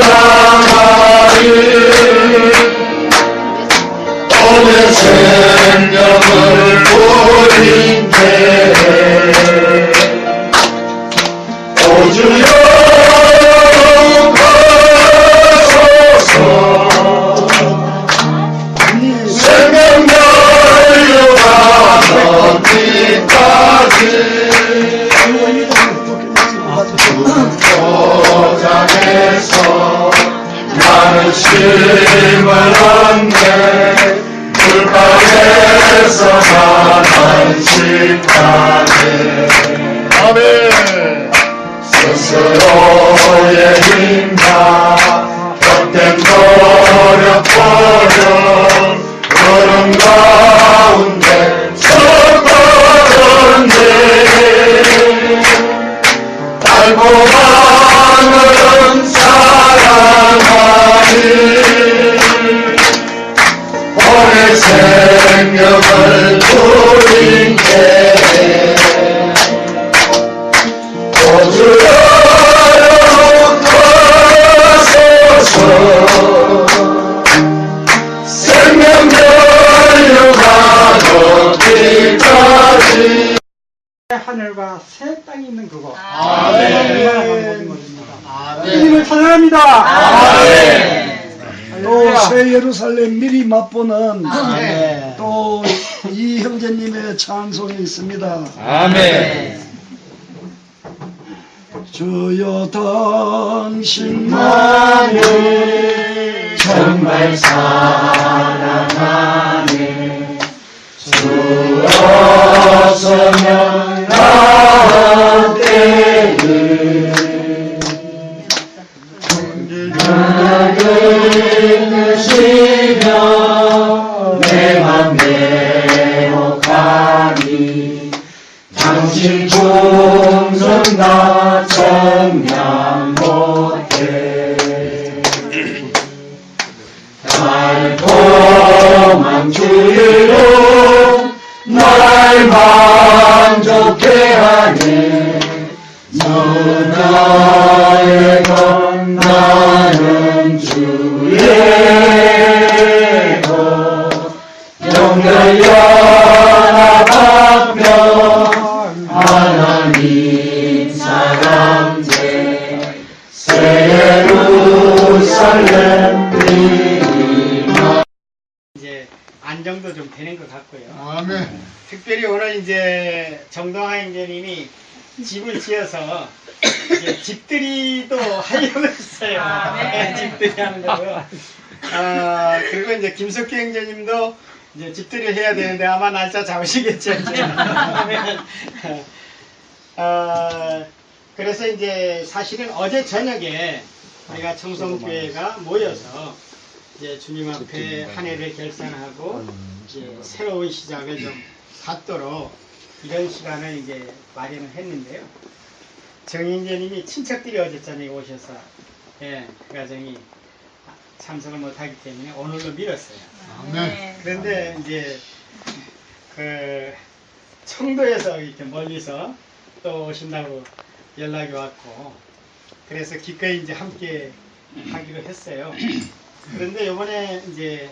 사랑하리 오늘 생명을 보인 게 오주여 가소서 생명 열려가던 뒤까지 포장에서 나는 심을 얻네 물가에서 만난식하네 아멘 스스로의 힘과 헛된 노력버려 그런 가운데 서걸었네 달고 하늘은 사랑하니 오늘 생명을 누린 게 오주여 가소서 생명 열려가던 길까지 하늘과 새 땅이 있는 그곳. 아멘. 주님을 찬양합니다. 아멘. 또 새 예루살렘 미리 맛보는 또 이 형제님의 찬송이 있습니다. 아멘. 주여 당신만을 정말 사랑하네 주 없으면 나한테는 나를 드시며 내 맘 내목하니 당신 충성 나 청량 못해 달콤한 주의로 날 만족해 하네 너나의 것 나는 주의 것 영결 연합하며 하나님 사랑제 새 예루살렘 이제 안정도 좀 되는 것 같고요. 아멘. 특별히 오늘 이제 정동하 형제님이 집을 지어서 이제 집들이도 하려고 했어요. 네, 집들이 하는 거고요. 그리고 이제 김석기 형제님도 이제 집들이를 해야 되는데 아마 날짜 잡으시겠죠. 이제. 그래서 이제 사실은 어제 저녁에 우리가 청송교회가 모여서 이제 주님 앞에 한 해를 결산하고 이제 새로운 시작을 좀 갖도록 이런 시간을 이제 마련을 했는데요. 정인재님이 친척들이 어제 저녁에 오셔서 그 가정이 참석을 못하기 때문에 오늘로 미뤘어요. 그런데 이제 그 청도에서 이렇게 멀리서 또 오신다고 연락이 왔고 그래서 기꺼이 이제 함께 하기로 했어요. 그런데 이번에 이제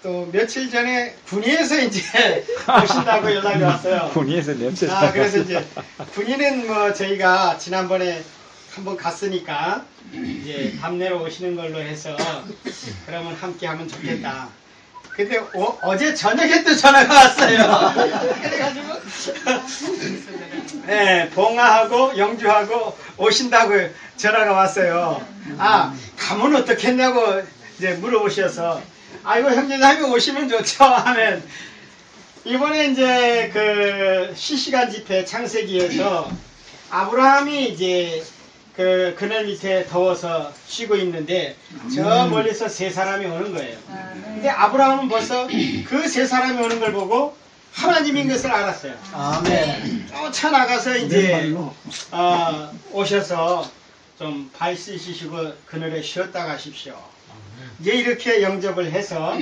또 며칠 전에 군위에서 이제 오신다고 연락이 왔어요. 군위에서 냄새. 그래서 이제 군위는 뭐 저희가 지난번에 한번 갔으니까 이제 밤내로 오시는 걸로 해서 그러면 함께 하면 좋겠다. 근데 어제 저녁에 또 전화가 왔어요. 그래가지고 네, 봉화하고 영주하고 오신다고 전화가 왔어요. 가면 어떻겠냐고 이제 물어보셔서 아이고 형제자매 오시면 좋죠 하면 이번에 이제 그 실시간 집회 창세기에서 아브라함이 이제 그 그늘 밑에 더워서 쉬고 있는데 저 멀리서 세 사람이 오는 거예요. 근데 아브라함은 벌써 그 세 사람이 오는 걸 보고 하나님인 것을 알았어요. 아멘. 쫓아나가서 이제 오셔서 좀 발 씻으시고 그늘에 쉬었다 가십시오. 이제 이렇게 영접을 해서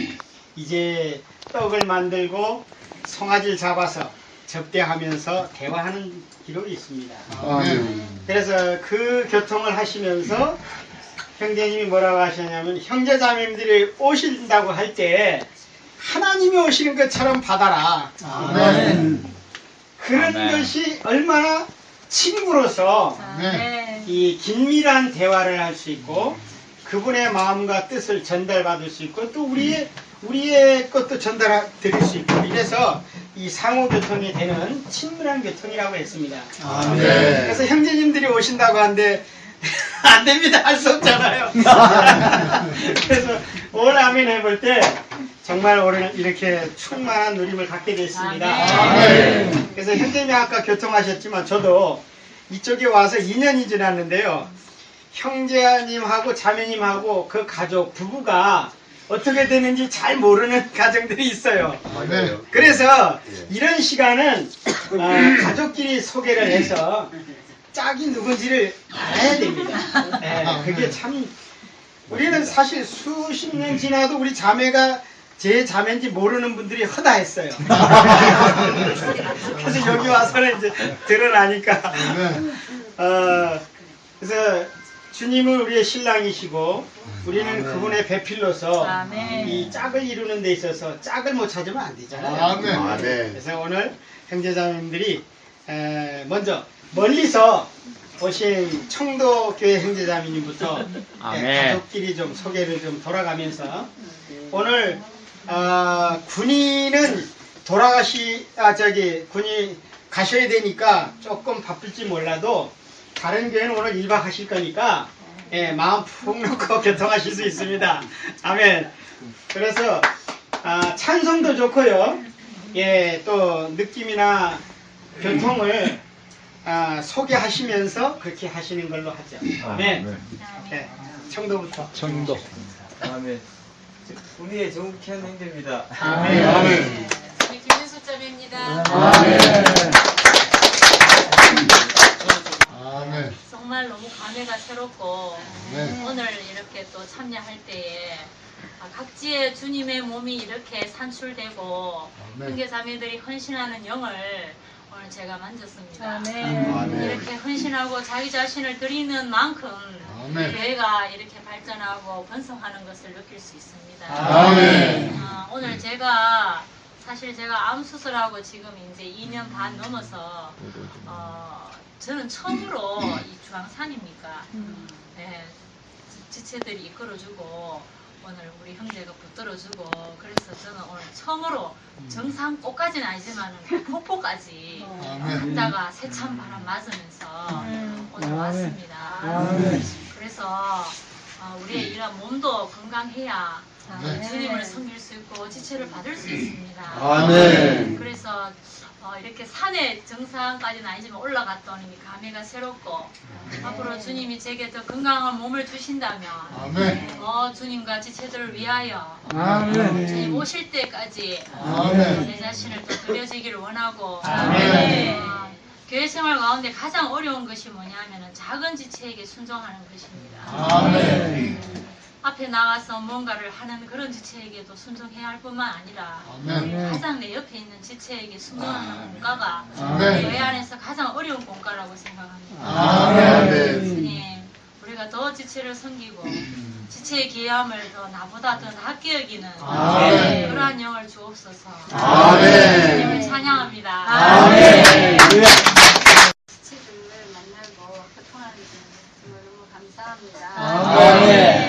이제 떡을 만들고 송아지를 잡아서 접대하면서 대화하는 기록이 있습니다. 아멘. 그래서 그 교통을 하시면서 형제님이 뭐라고 하셨냐면 형제자매님들이 오신다고 할 때 하나님이 오시는 것처럼 받아라. 아멘. 그런 아멘. 것이 얼마나 친구로서 아멘. 이 긴밀한 대화를 할 수 있고 그분의 마음과 뜻을 전달받을 수 있고 또 우리의 것도 전달 드릴 수 있고 이래서 이 상호교통이 되는 친밀한 교통이라고 했습니다. 아멘. 그래서 형제님들이 오신다고 하는데 안 됩니다. 할 수 없잖아요. 그래서 올 아멘 해볼 때 정말 올해 이렇게 충만한 누림을 갖게 됐습니다. 아멘. 그래서 형제님이 아까 교통하셨지만 저도 이쪽에 와서 2년이 지났는데요. 형제님하고 자매님하고 그 가족 부부가 어떻게 되는지 잘 모르는 가정들이 있어요. 맞아요. 그래서 이런 시간은 가족끼리 소개를 해서 짝이 누군지를 알아야 됩니다. 예, 그게 참 우리는 사실 수십 년 지나도 우리 자매가 제 자매인지 모르는 분들이 허다했어요. 그래서 여기 와서는 이제 드러나니까. 그래서 주님은 우리의 신랑이시고 우리는 그분의 배필로서 아멘. 이 짝을 이루는 데 있어서 짝을 못 찾으면 안 되잖아요. 아멘. 그래서 오늘 형제자매님들이 먼저 멀리서 오신 청도교회 형제자매님부터 가족끼리 좀 소개를 좀 돌아가면서 오늘 군인은 군이 가셔야 되니까 조금 바쁠지 몰라도 다른 교회는 오늘 1박 하실 거니까 예, 마음 푹 놓고 교통하실 수 있습니다. 아멘. 그래서 찬송도 좋고요. 예, 또 느낌이나 교통을 소개하시면서 그렇게 하시는 걸로 하죠. 아멘. 오케이. 청도부터. 청도. 아멘. 우리의 정욱현 형제입니다. 아멘. 아멘. 우리 김윤수 자매입니다. 아멘. 아멘. 정말 너무 감회가 새롭고 네. 오늘 이렇게 또 참여할 때에 각지의 주님의 몸이 이렇게 산출되고 아멘. 형제 자매들이 헌신하는 영을 오늘 제가 만졌습니다. 아멘. 이렇게 헌신하고 자기 자신을 드리는 만큼 아멘. 교회가 이렇게 발전하고 번성하는 것을 느낄 수 있습니다. 아멘. 오늘 사실 제가 암 수술하고 지금 이제 2년 반 넘어서 저는 처음으로 이 주황산입니까? 네, 지체들이 이끌어주고 오늘 우리 형제가 붙들어주고 그래서 저는 오늘 처음으로 정상 꼭까지는 아니지만 폭포까지 갔다가 세찬 바람 맞으면서 오늘 왔습니다. 그래서 우리의 이런 몸도 건강해야 주님을 섬길 수 있고 지체를 받을 수 있습니다. 아멘. 그래서 이렇게 산의 정상까지는 아니지만 올라갔더니 감회가 새롭고 앞으로 주님이 제게 더 건강한 몸을 주신다면 아멘. 주님과 지체들을 위하여 아멘. 주님 오실 때까지 아멘. 내 자신을 더 드려지기를 원하고 아멘. 교회 생활 가운데 가장 어려운 것이 뭐냐면 작은 지체에게 순종하는 것입니다. 아멘. 앞에 나가서 뭔가를 하는 그런 지체에게도 순종해야 할 뿐만 아니라 아멘. 가장 내 옆에 있는 지체에게 순종하는 공과가 아멘. 교회 안에서 가장 어려운 공과라고 생각합니다. 아멘. 주님, 우리가 더 지체를 섬기고 지체의 귀함을 더 나보다 더 낫게 여기는 아멘. 그러한 영을 주옵소서. 아멘. 주님을 찬양합니다. 아멘. 지체들을 만나고 소통하는 게 정말 너무 감사합니다. 아멘.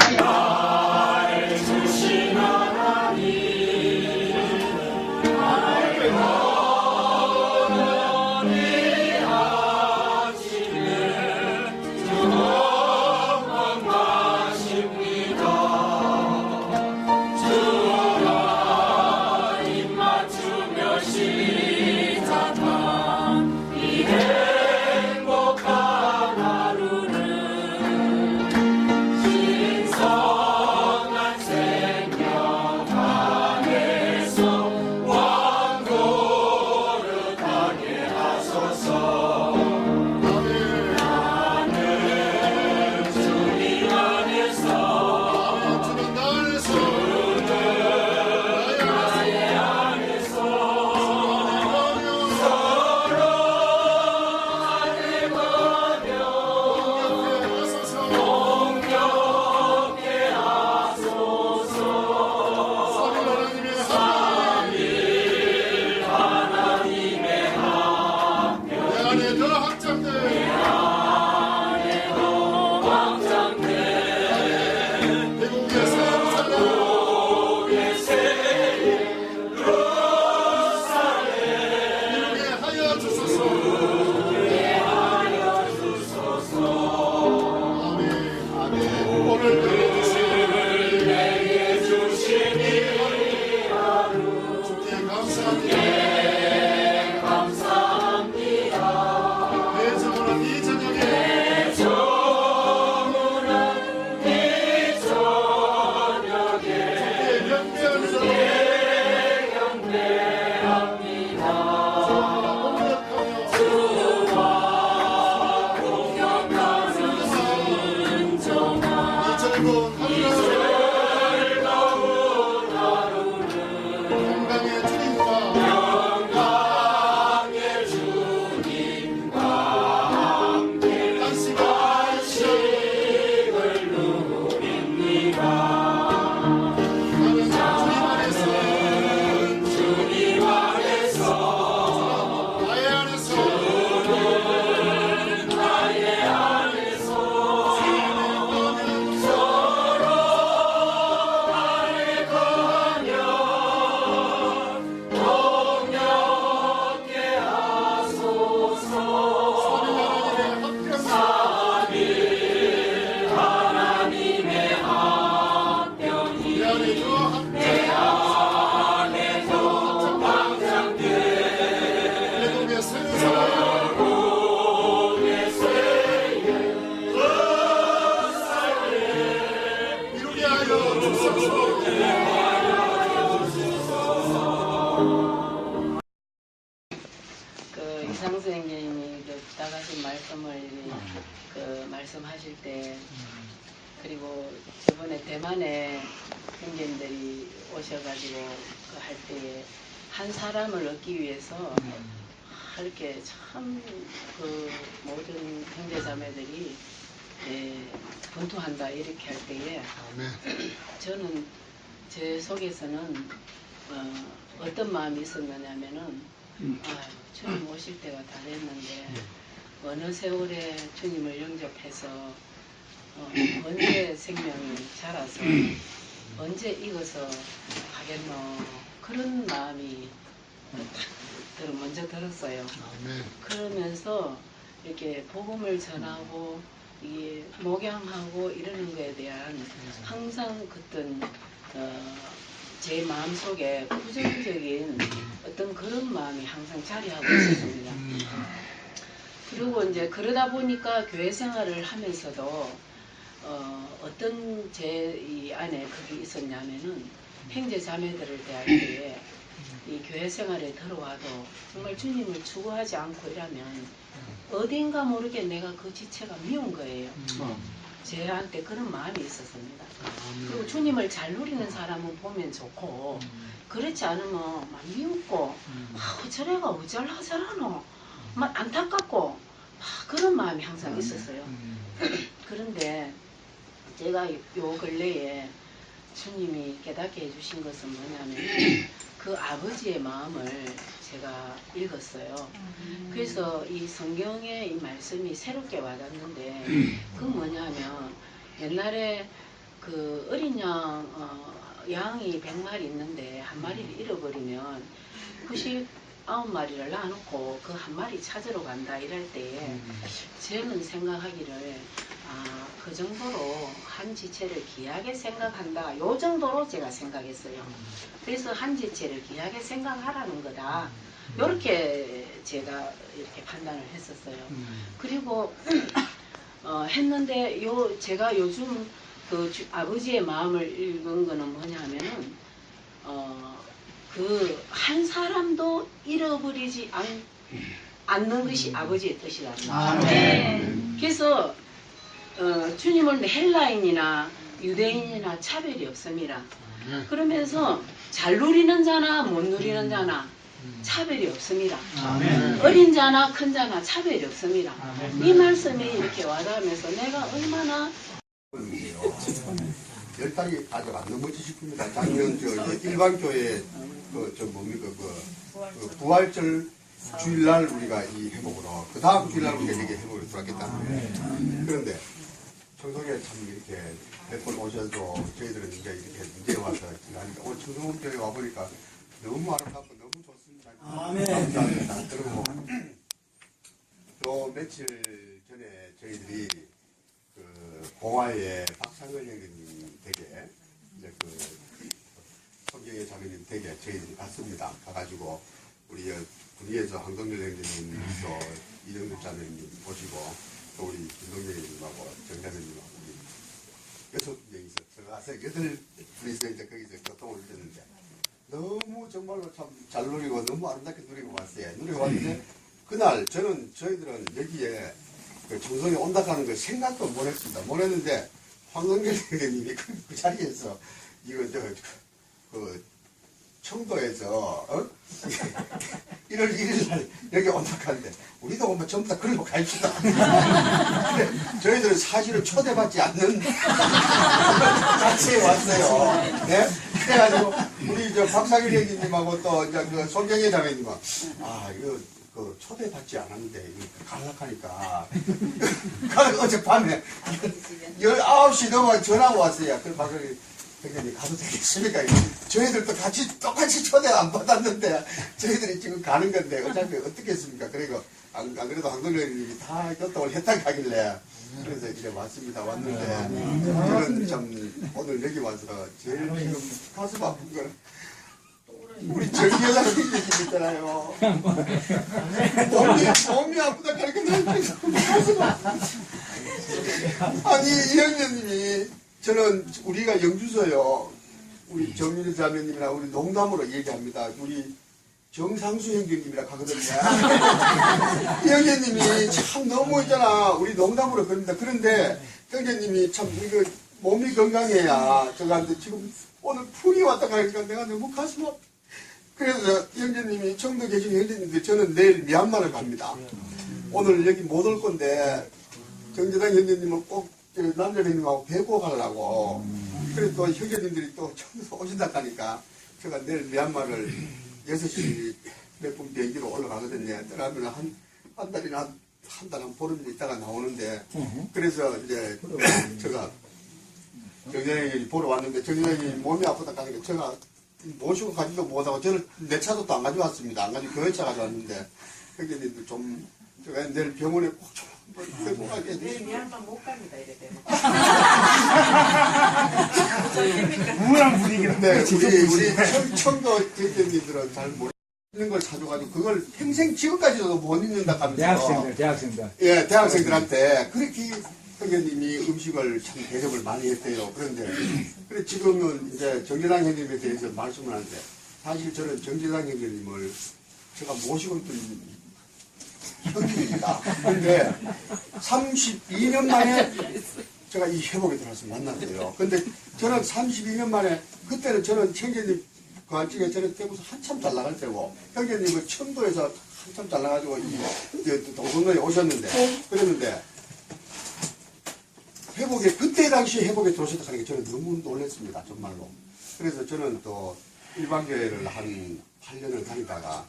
그 이상 선생님이 그 부탁하신 말씀을 그 말씀하실 때, 그리고 저번에 대만에 형제님들이 오셔가지고 그 할 때에 한 사람을 얻기 위해서 이렇게 참 그 모든 형제자매들이 분투한다 이렇게 할 때에 저는 제 속에서는 어떤 마음이 있었느냐면은 주님 오실 때가 다 됐는데 어느 세월에 주님을 영접해서 언제 생명이 자라서 언제 익어서 가겠노, 그런 마음이 먼저 들었어요. 그러면서 이렇게 복음을 전하고 이게 목양하고 이러는 거에 대한 항상 어떤 제 마음속에 부정적인 어떤 그런 마음이 항상 자리하고 있었습니다. 그리고 이제 그러다 보니까 교회 생활을 하면서도 어떤 제 이 안에 그게 있었냐면은 형제 자매들을 대할 때에 이 교회 생활에 들어와도 정말 주님을 추구하지 않고 이러면 어딘가 모르게 내가 그 지체가 미운 거예요. 제한테 그런 마음이 있었습니다. 그리고 주님을 잘 누리는 사람은 보면 좋고 그렇지 않으면 막 미웃고 저래가 어쩔하자라노 막 안타깝고 막 그런 마음이 항상 있었어요. 그런데 제가 요 근래에 주님이 깨닫게 해주신 것은 뭐냐면 그 아버지의 마음을 제가 읽었어요. 그래서 이 성경의 이 말씀이 새롭게 와닿는데 그 뭐냐면 옛날에 그 어린 양이 100마리 있는데 한 마리를 잃어버리면 99마리를 놔놓고 그 한 마리 찾으러 간다 이럴 때에 저는 생각하기를 그 정도로 한 지체를 귀하게 생각한다, 요 정도로 제가 생각했어요. 그래서 한 지체를 귀하게 생각하라는 거다, 요렇게 제가 이렇게 판단을 했었어요. 그리고 했는데 제가 요즘 그 아버지의 마음을 읽은 거는 뭐냐면은 그 한 사람도 잃어버리지 않는 것이 아버지의 뜻이랍니다. 그래서 주님은 헬라인이나 유대인이나 차별이 없습니다. 그러면서 잘 누리는 자나 못 누리는 자나 차별이 없습니다. 어린 자나 큰 자나 차별이 없습니다. 이 말씀이 이렇게 와닿으면서 내가 얼마나 열당이 아직 안 넘어지실 겁니다. 작년 일반 교회 부활절 주일날 우리가 이 회복으로 그 다음 주일날 우리가 이렇게 회복을 들어갔겠다는. 그런데 청송에 참 이렇게 몇 번 오셔도 저희들은 이제 이렇게 문제에 와서 하니까 오늘 청송교회 와보니까 너무 아름답고 너무 좋습니다. 감사합니다. 그리고 또 며칠 전에 저희들이 그 공화의 박상근 형님 댁에 이제 그 성경의 자매님 댁에 저희들이 갔습니다. 가가지고 우리 군위에서 황동열 형제님도 이정주 자매님 모시고 또 우리 김동열님하고 정자매님하고 우리 6명이서 들어가서 8분이서 이제 거기서 교통을 했는데 너무 정말로 참 잘 누리고 너무 아름답게 누리고 왔어요. 누리고 왔는데 그날 저희들은 여기에 그 정성에 온다 하는 걸 생각도 못 했습니다. 못 했는데 황동길 선생님이 그 자리에서 이거 그 청도에서 1월 1일 날 여기 온다 하는데 우리도 한번 전부 다 글로 갑시다. 근데 저희들은 사실은 초대받지 않는 자체에 왔어요. 네? 그래가지고 우리 저 박상일 형님하고 또 이제 그 손경혜 자매님은 이거 그 초대받지 않았는데 이거 갈락하니까 어젯밤에 19시 넘어 전화가 왔어요. 그래서 박상일 형님 가도 되겠습니까? 저희들도 똑같이 초대 안 받았는데 저희들이 지금 가는 건데 어차피 어떻겠습니까? 그리고 안 그래도 황동열 형님이 다 교통을 했다 가길래 그래서 이제 왔습니다. 왔는데 저는 참 오늘 여기 와서 제일 지금 가슴 아픈 거는 우리 정여자 선생님 있잖아요. 몸이 아프다 그러니까 가슴 아니 이 형제님이 저는 우리가 영주소요. 우리 정윤희 자매님이랑 우리 농담으로 얘기합니다. 우리 정상수 형제님이라 하거든요. 이 형제님이 참 너무 있잖아. 우리 농담으로 그럽니다. 그런데 형제님이 참 이거 몸이 건강해야 저한테 지금 오늘 풀이 왔다 가니까 내가 너무 가슴 아파. 그래서 형제님이 청도 계신 형제님들 저는 내일 미얀마를 갑니다. 오늘 여기 못 올 건데 정재당 형제님은 꼭 남자님하고 뵈고 가려고. 그래서 또 형제님들이 또 청도 오신다 하니까 제가 내일 미얀마를 6시 몇 분 비행기로 올라가거든요. 떠나면 한 달이나 한 달 한 보름 있다가 나오는데 그래서 이제 제가 정재당이 보러 왔는데 정재당이 몸이 아프다 하니까 제가 모시고 가지도 못하고 저는 내 차도 또 안 가져왔습니다. 안 가지고 교회차 가져왔는데 형제님들 좀 제가 내일 병원에 꼭 좀 데리고 가게 내일 미얀마 못 갑니다. 이래 되면. 우울한 분위기로. 네, 우리 청도 형제님들은 잘 모르는 걸 사줘가지고 그걸 평생 지금까지도 못 잊는다 하면서 대학생들. 예, 대학생들한테 그렇게 형제님이 음식을 참 대접을 많이 했대요. 그런데 그래 지금은 이제 정재당 형님에 대해서 말씀을 하는데 사실 저는 정재당 형님을 제가 모시고 있던 형님입니다. 그런데 32년 만에 제가 이 회복에 들어와서 만났어요. 근데 저는 32년 만에 그때는 저는 형제님 그 안쪽에 저는 대구에서 한참 잘 나갈 때고 형제님은 청도에서 한참 잘 나가지고 이 동성로에 오셨는데 그랬는데 회복에 그때 당시에 회복에 들어오셨다 하는 게 저는 너무 놀랐습니다. 정말로. 그래서 저는 또 일반교회를 한 8년을 다니다가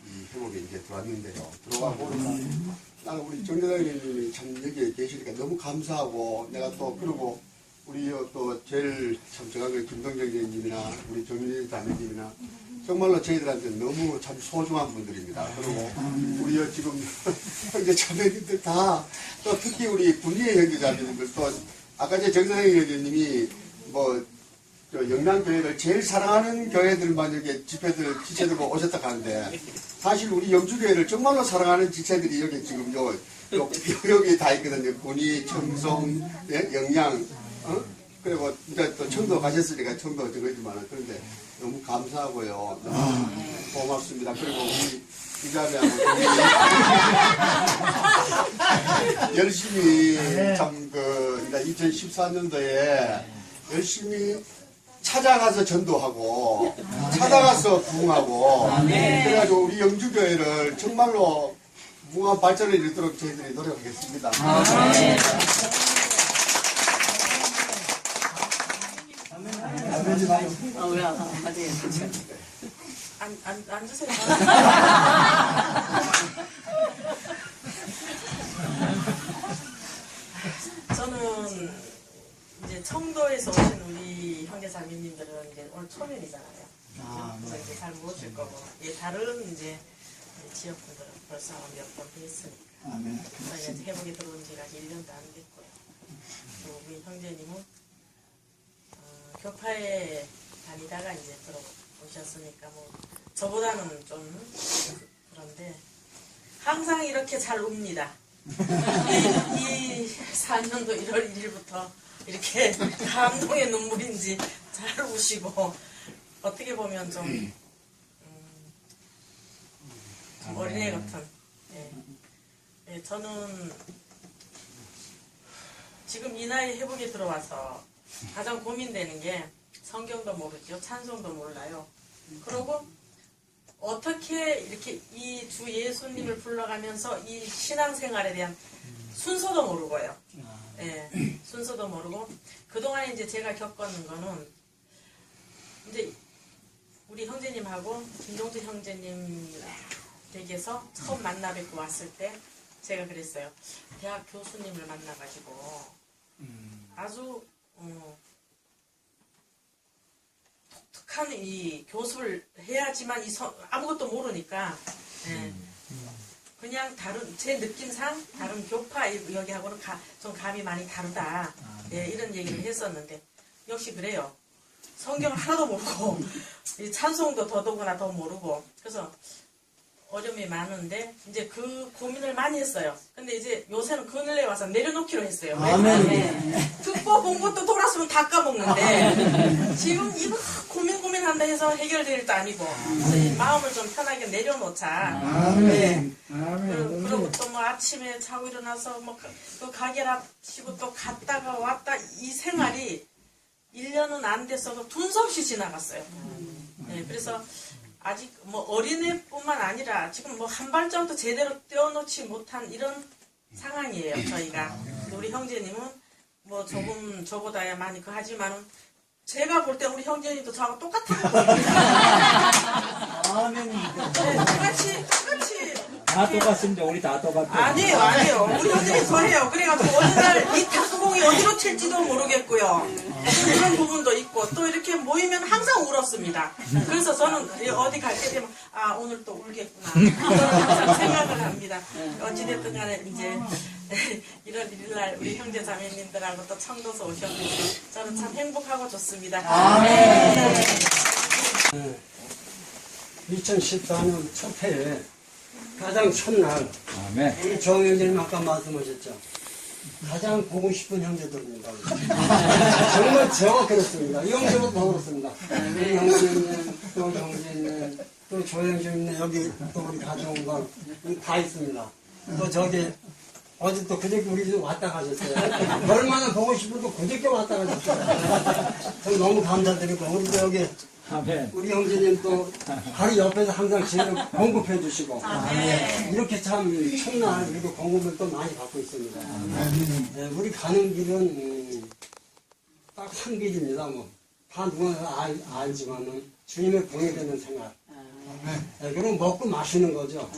이 회복에 이제 들어왔는데요. 들어가 보니까 나는 우리 정대장님이 참 여기에 계시니까 너무 감사하고 내가 또 그러고 우리 또 제일 참 제가 그 김동정님이나 우리 정윤희 자매님이나 정말로 저희들한테 너무 참 소중한 분들입니다. 그리고 우리 지금 형제 자매님들 다 또 특히 우리 군위의 형제 자매님들 또 아까 제 정선영 형제님이 뭐 영남교회를 제일 사랑하는 교회들만 여기 지체들 오셨다 하는데 사실 우리 영주교회를 정말로 사랑하는 지체들이 여기 지금 여기 다 있거든요. 군위, 청송, 예? 영양, 그리고 이제 또 청도 가셨으니까 청도 저거지만 그런데 너무 감사하고요. 너무 고맙습니다. 그리고 우리 기자님하고 열심히 참 2014년도에 열심히 찾아가서 전도하고 찾아가서 부흥하고 그래가지고 우리 영주교회를 정말로 무한 발전을 이루도록 저희들이 노력하겠습니다. 앉으세요. 저는 이제 청도에서 오신 우리 형제 자매님들은 이제 오늘 초면이잖아요. 그래서 이제 잘 모실 거고, 다른 이제 지역분들은 벌써 몇 번 뵀으니까. 저희가 이제 회복에 들어온 지가 1년도 안 됐고요. 또 우리 형제님은 교파에 다니다가 이제 오셨으니까 뭐 저보다는 좀 그런데 항상 이렇게 잘 웁니다. 이 4년도 1월 1일부터 이렇게 감동의 눈물인지 잘 우시고 어떻게 보면 좀 어린애 같은. 예. 예, 저는 지금 이 나이 회복에 들어와서 가장 고민되는 게 성경도 모르죠. 찬송도 몰라요. 그리고 어떻게 이렇게 이 주 예수님을 불러가면서 이 신앙생활에 대한 순서도 모르고요. 예, 순서도 모르고 그동안에 이제 제가 겪었는 거는 이제 우리 형제님하고 김종주 형제님 댁에서 처음 만나 뵙고 왔을 때 제가 그랬어요. 대학 교수님을 만나가지고 아주 독특한 이 교수를 해야지만 아무것도 모르니까 예, 그냥 다른 제 느낌상 다른 교파 여기하고는 좀 감이 많이 다르다. 예, 이런 얘기를 했었는데 역시 그래요. 성경을 하나도 모르고 이 찬송도 더더구나 더 모르고 그래서 어려움이 많은데 이제 그 고민을 많이 했어요. 근데 이제 요새는 그늘에 와서 내려놓기로 했어요. 듣고 본 것도 돌았으면 다 까먹는데 지금 이거 고민한다 해서 해결될 일도 아니고 그래서 이 마음을 좀 편하게 내려놓자. 네. 그리고 또 뭐 아침에 자고 일어나서 뭐 또 가게를 하시고 또 갔다가 왔다 이 생활이 1년은 안 됐어도 둔섭없이 지나갔어요. 네, 그래서 아직 뭐 어린애뿐만 아니라 지금 뭐 한 발짝도 제대로 떼어놓지 못한 이런 상황이에요. 저희가 우리 형제님은 뭐 조금 저보다야 많이 하지만은 제가 볼 때 우리 형제님도 저하고 똑같아요. 네, 똑같이 다 똑같습니다. 우리 다 똑같아요. 아니에요. 우리 형제님 더해요. 그래가지고 어느 날 이 탁구공이 어디로 튈지도 모르겠고요. 그런 부분도 있고 또 이렇게 모이면 항상 울었습니다. 그래서 저는 어디 갈 때 되면 아 오늘 또 울겠구나. 항상 생각을 합니다. 어찌됐든 간에 이제 1월 1일 날 우리 형제 자매님들하고 또 청도서 오셨는데 저는 참 행복하고 좋습니다. 2014년 첫 해에 가장 첫날 우리 정형제님 아까 말씀하셨죠. 가장 보고 싶은 형제들입니다. 정말 제가 그렇습니다. 이 형제도 더 그렇습니다. 우리 형제님, 또 형제님, 또 조형제님 여기 또 우리 가져온 건 다 있습니다. 또 저기 어제 또 그저께 우리 집 왔다 가셨어요. 얼마나 보고 싶어도 그저께 왔다 가셨어요. 저 너무 감사드리고 우리 또 여기 우리 형제님 또 바로 옆에서 항상 지혜를 공급해 주시고 이렇게 참 첫날 이렇게 공급을 또 많이 받고 있습니다. 네, 우리 가는 길은 딱 한 길입니다. 뭐 다 누구나 알지만은 주님의 공예되는 생활. 네, 그럼 먹고 마시는 거죠.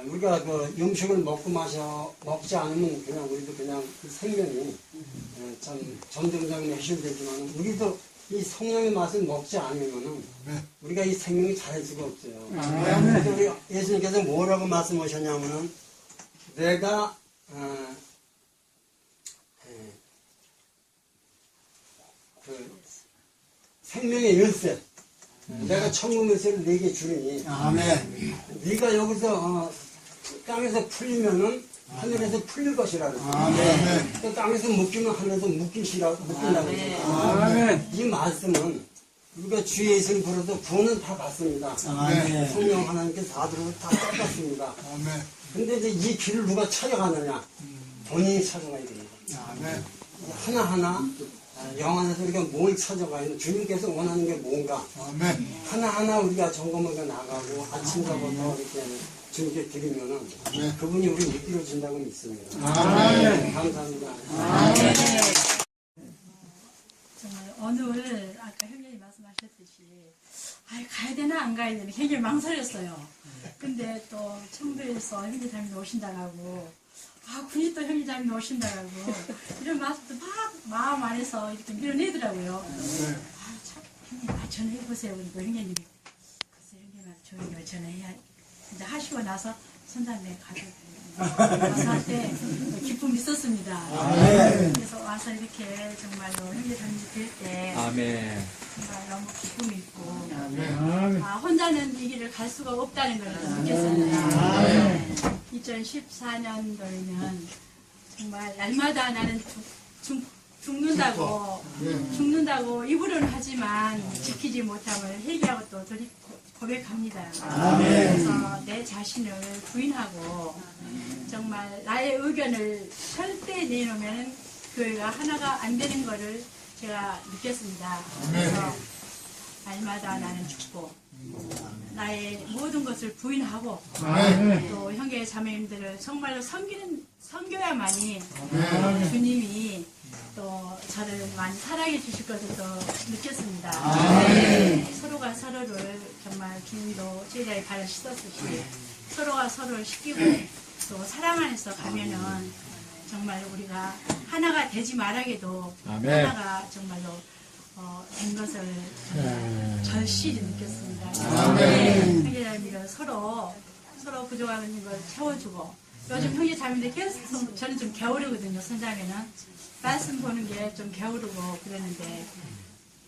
우리가 그 음식을 먹지 않으면 그냥 우리도 그냥 그 생명이 참 점점점 해실되지만 우리도 이 성령의 맛을 먹지 않으면은 우리가 이 생명이 자랄 수가 없어요. 그래서 우리 예수님께서 뭐라고 말씀하셨냐면은 내가 그 생명의 열쇠 내가 천국 열쇠를 네게 주리니 네가 여기서 땅에서 풀리면은 하늘에서 풀릴 것이라 그랬어요. 또 땅에서 묶이면 하늘에서 묶인다고 그랬어요. 이 말씀은 우리가 주 예수를 불러서 구원은 다 받습니다. 성령 하나님께 다 들어서 다 똑같습니다. 근데 이제 이 길을 누가 찾아가느냐? 본인이 찾아가야 됩니다. 하나하나 영 안에서 우리가 뭘 찾아가야 주님께서 원하는 게 뭔가 하나하나 우리가 점검하게 나가고 아침서부터 이렇게 주님께 드리면은 그분이 우리 이끌어 준다고 믿습니다. 감사합니다. 정말 오늘 아까 형님이 말씀하셨듯이 가야 되나 안 가야 되나 굉장히 망설였어요. 근데 또 청도에서 형제자매님 오신다고 군이 또 형제자매님 오신다고 이런 말씀도 막 마음 안에서 이렇게 밀어내더라고요. 참 형님 전화해보세요. 그러니까 형님이 글쎄 형님한테 저희가 전화해야 이제 하시고 나서 선장님 가서 할 때 기쁨이 있었습니다. 그래서 와서 이렇게 정말로 형제자매님 뵐때 아멘. 정말 너무 기쁨이 있고 혼자는 이 길을 갈 수가 없다는 걸 느꼈습니다. 2014년도에는 정말 날마다 나는 죽는다고 입으로는 하지만 지키지 못함을 회개하고 또 고백합니다. 그래서 내 자신을 부인하고 정말 나의 의견을 절대 내놓으면 교회가 하나가 안 되는 것을 제가 느꼈습니다. 그래서 날마다 나는 죽고 나의 모든 것을 부인하고 또 형제 자매님들을 정말로 섬겨야만이 주님이 또 저를 많이 사랑해 주실 것을 또 느꼈습니다. 서로가 서로를 정말 주님도 제자의 발을 씻었듯이 서로가 서로를 씻기고 또 사랑 안에서 가면은 정말 우리가 하나가 되지 말아게도 하나가 정말로 된 것을 정말 절실히 느꼈습니다. 형제자매들 서로 부족한 걸 채워주고 요즘 형제자매들 계속 저는 좀 게으르거든요. 선장에는 말씀 보는 게 좀 게으르고 그러는데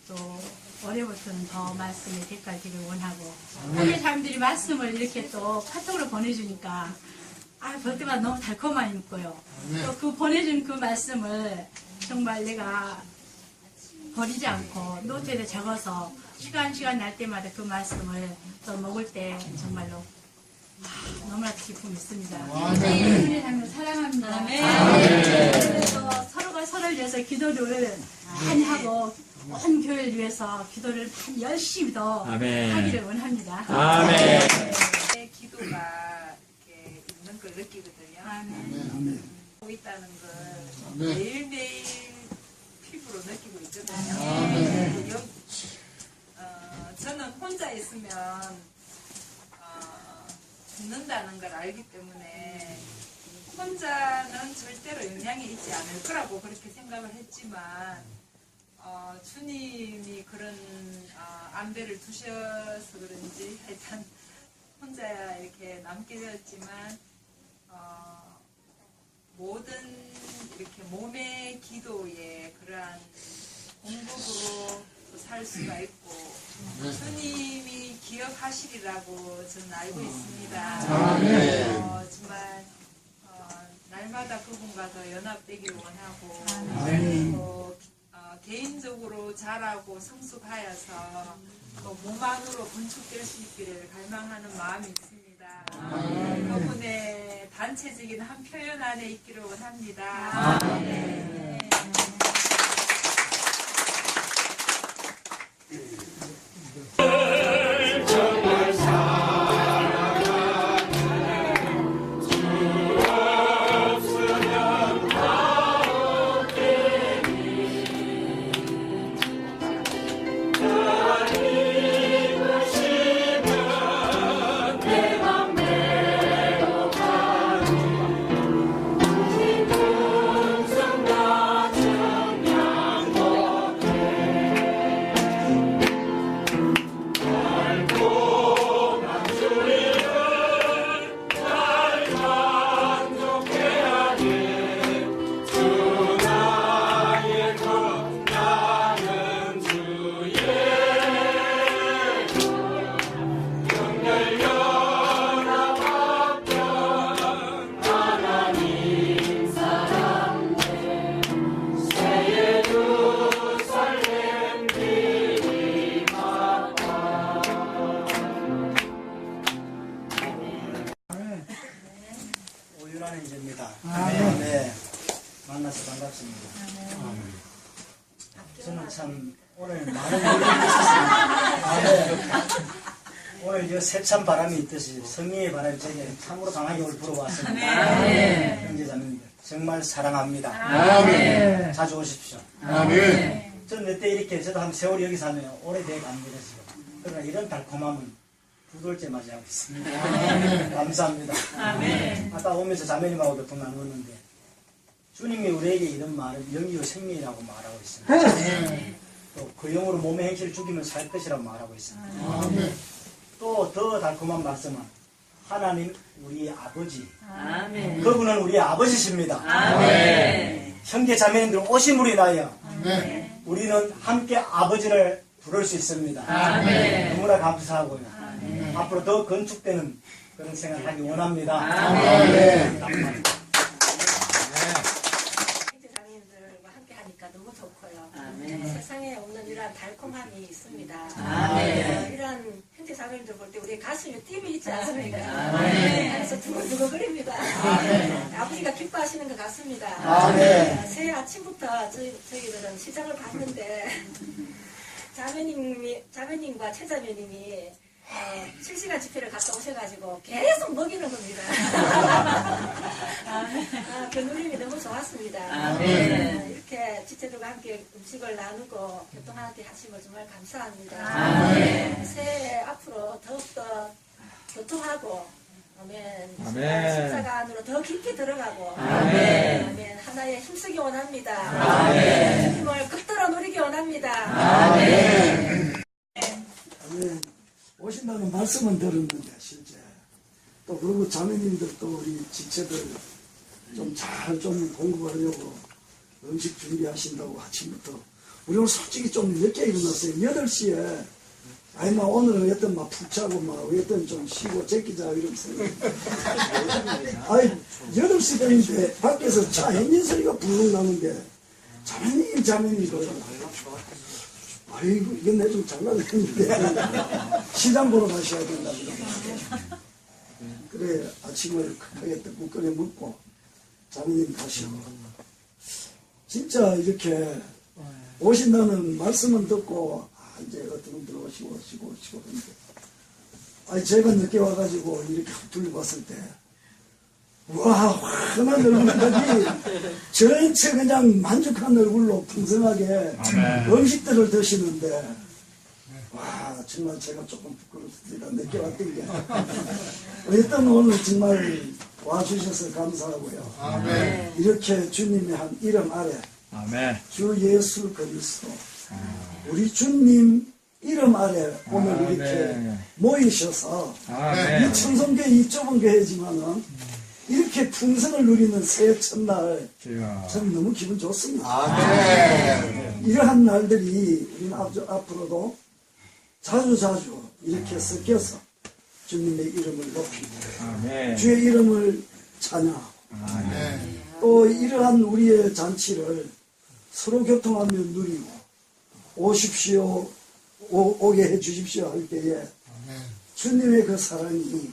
또 올해부터는 더 말씀에 대가기를 원하고 형제자매들이 말씀을 이렇게 또 카톡으로 보내주니까 볼 때마다 너무 달콤하게 있고요. 또 그 보내준 그 말씀을 정말 내가 버리지 않고 노트에 적어서 시간 날 때마다 그 말씀을 또 먹을 때 정말로 너무나도 기쁨이 있습니다. 형제자매를 사랑합니다. 그래서 서로가 서로를 위해서 기도를 많이 하고 온 교회를 위해서 기도를 많이 열심히 더 하기를 원합니다. 내 기도가 이렇게 있는 걸 느끼거든요. 하고 있다는 걸 매일매일 피부로 느끼고 있거든요. 저는 혼자 있으면 죽는다는 걸 알기 때문에 혼자는 절대로 영향이 있지 않을 거라고 그렇게 생각을 했지만 주님이 그런 안배를 두셔서 그런지 하여튼 혼자 이렇게 남게 되었지만 모든 이렇게 몸의 기도에 그러한 공급으로 살 수가 있고 주님이 기억하시리라고 저는 알고 있습니다. 정말 날마다 그분과 더 연합되길 원하고 개인적으로 자라고 성숙하여서 또 몸 안으로 건축될 수 있기를 갈망하는 마음이 있습니다. 그분의 단체적인 한 표현 안에 있기를 원합니다. 네, 만나서 반갑습니다. 저는 참 오늘 많은 일이 있었습니다. 오늘 저 세찬 바람이 있듯이 성령의 바람이 제게 참으로 강하게 오늘 불어왔습니다. 형제자매님들 정말 사랑합니다. 자주 오십시오. 저는 몇 때 이렇게 저도 한 세월이 여기 사면 오래되게 안 되겠어요. 그러나 이런 달콤함은 두 돌째 맞이하고 있습니다. 감사합니다. 아까 오면서 자매님하고도 또 나누었는데 주님이 우리에게 이런 말을 영이요 생명이라고 말하고 있습니다. 또 그 영으로 몸의 행실을 죽이면 살 것이라고 말하고 있습니다. 또 더 달콤한 말씀은 하나님 우리 아버지. 아멘. 그분은 우리 아버지십니다. 아멘. 형제 자매님들 오심으로 인하여 네. 우리는 함께 아버지를 부를 수 있습니다. 아멘. 너무나 감사하고요. 앞으로 더 건축되는 그런 생각하기 원합니다. 아멘. 형제자매님들과 함께 하니까 너무 좋고요. 아멘. 세상에 없는 이러한 달콤함이 있습니다. 아멘. 이러한 형제자매님들 볼 때 우리 가슴에 띠이 있지 않습니까? 아멘. 그래서 두근두근거립니다. 아멘. 아버지가 기뻐하시는 것 같습니다. 아멘. 새해 아침부터 저희들은 시장을 봤는데 자매님과 최자매님이 실시간 집회를 갔다 오셔가지고 계속 먹이는 겁니다. 그 누림이 너무 좋았습니다. 아멘. 이렇게 지체들과 함께 음식을 나누고 교통하게 하심을 정말 감사합니다. 아멘. 새해 앞으로 더욱더 교통하고 아멘. 아멘. 십자가 안으로 더 깊이 들어가고 아멘. 아멘. 하나의 힘쓰기 원합니다. 아멘. 힘을 끝들어 누리기 원합니다. 아멘. 아멘. 오신다는 말씀은 들었는데 실제 또 그리고 자매님들 또 우리 지체들 좀 잘 좀 공급하려고 음식 준비하신다고 아침부터 우리 오늘 솔직히 좀 늦게 일어났어요. 8시에 아니 막 오늘은 어떤 막 푹 자고 막 어떤 좀 쉬고 제끼자 이러면서 아니 8시 되는데 밖에서 차 엔진 소리가 불룩 나는데 자매님 그러잖아. 아이고 이게 내 좀 장난했는데 시장 보러 가셔야 된다 그래 아침을 크게 떡국 끓여 먹고 자매님 가시고 진짜 이렇게 오신다는 말씀은 듣고 이제 어떤 분들 오시고 그런데 아니 제가 늦게 와가지고 이렇게 둘러봤을 때 와, 환한 얼굴들이 전체 그냥 만족한 얼굴로 풍성하게 음식들을 드시는데, 와, 정말 제가 조금 부끄럽습니다. 늦게 왔던 게. 일단 오늘 정말 와주셔서 감사하고요. 아멘. 이렇게 주님의 한 이름 아래, 아멘. 주 예수 그리스도, 우리 주님 이름 아래 오늘 이렇게 모이셔서, 아멘. 이 청송교회 이 좁은 교회지만은, 이렇게 풍성을 누리는 새해 첫날 저는 너무 기분 좋습니다. 아멘. 이러한 날들이 우리는 앞으로도 자주 이렇게 섞여서 주님의 이름을 높이고 아멘. 주의 이름을 찬양하고 아멘. 또 이러한 우리의 잔치를 서로 교통하며 누리고 오십시오 오게 해주십시오 할 때에 주님의 그 사랑이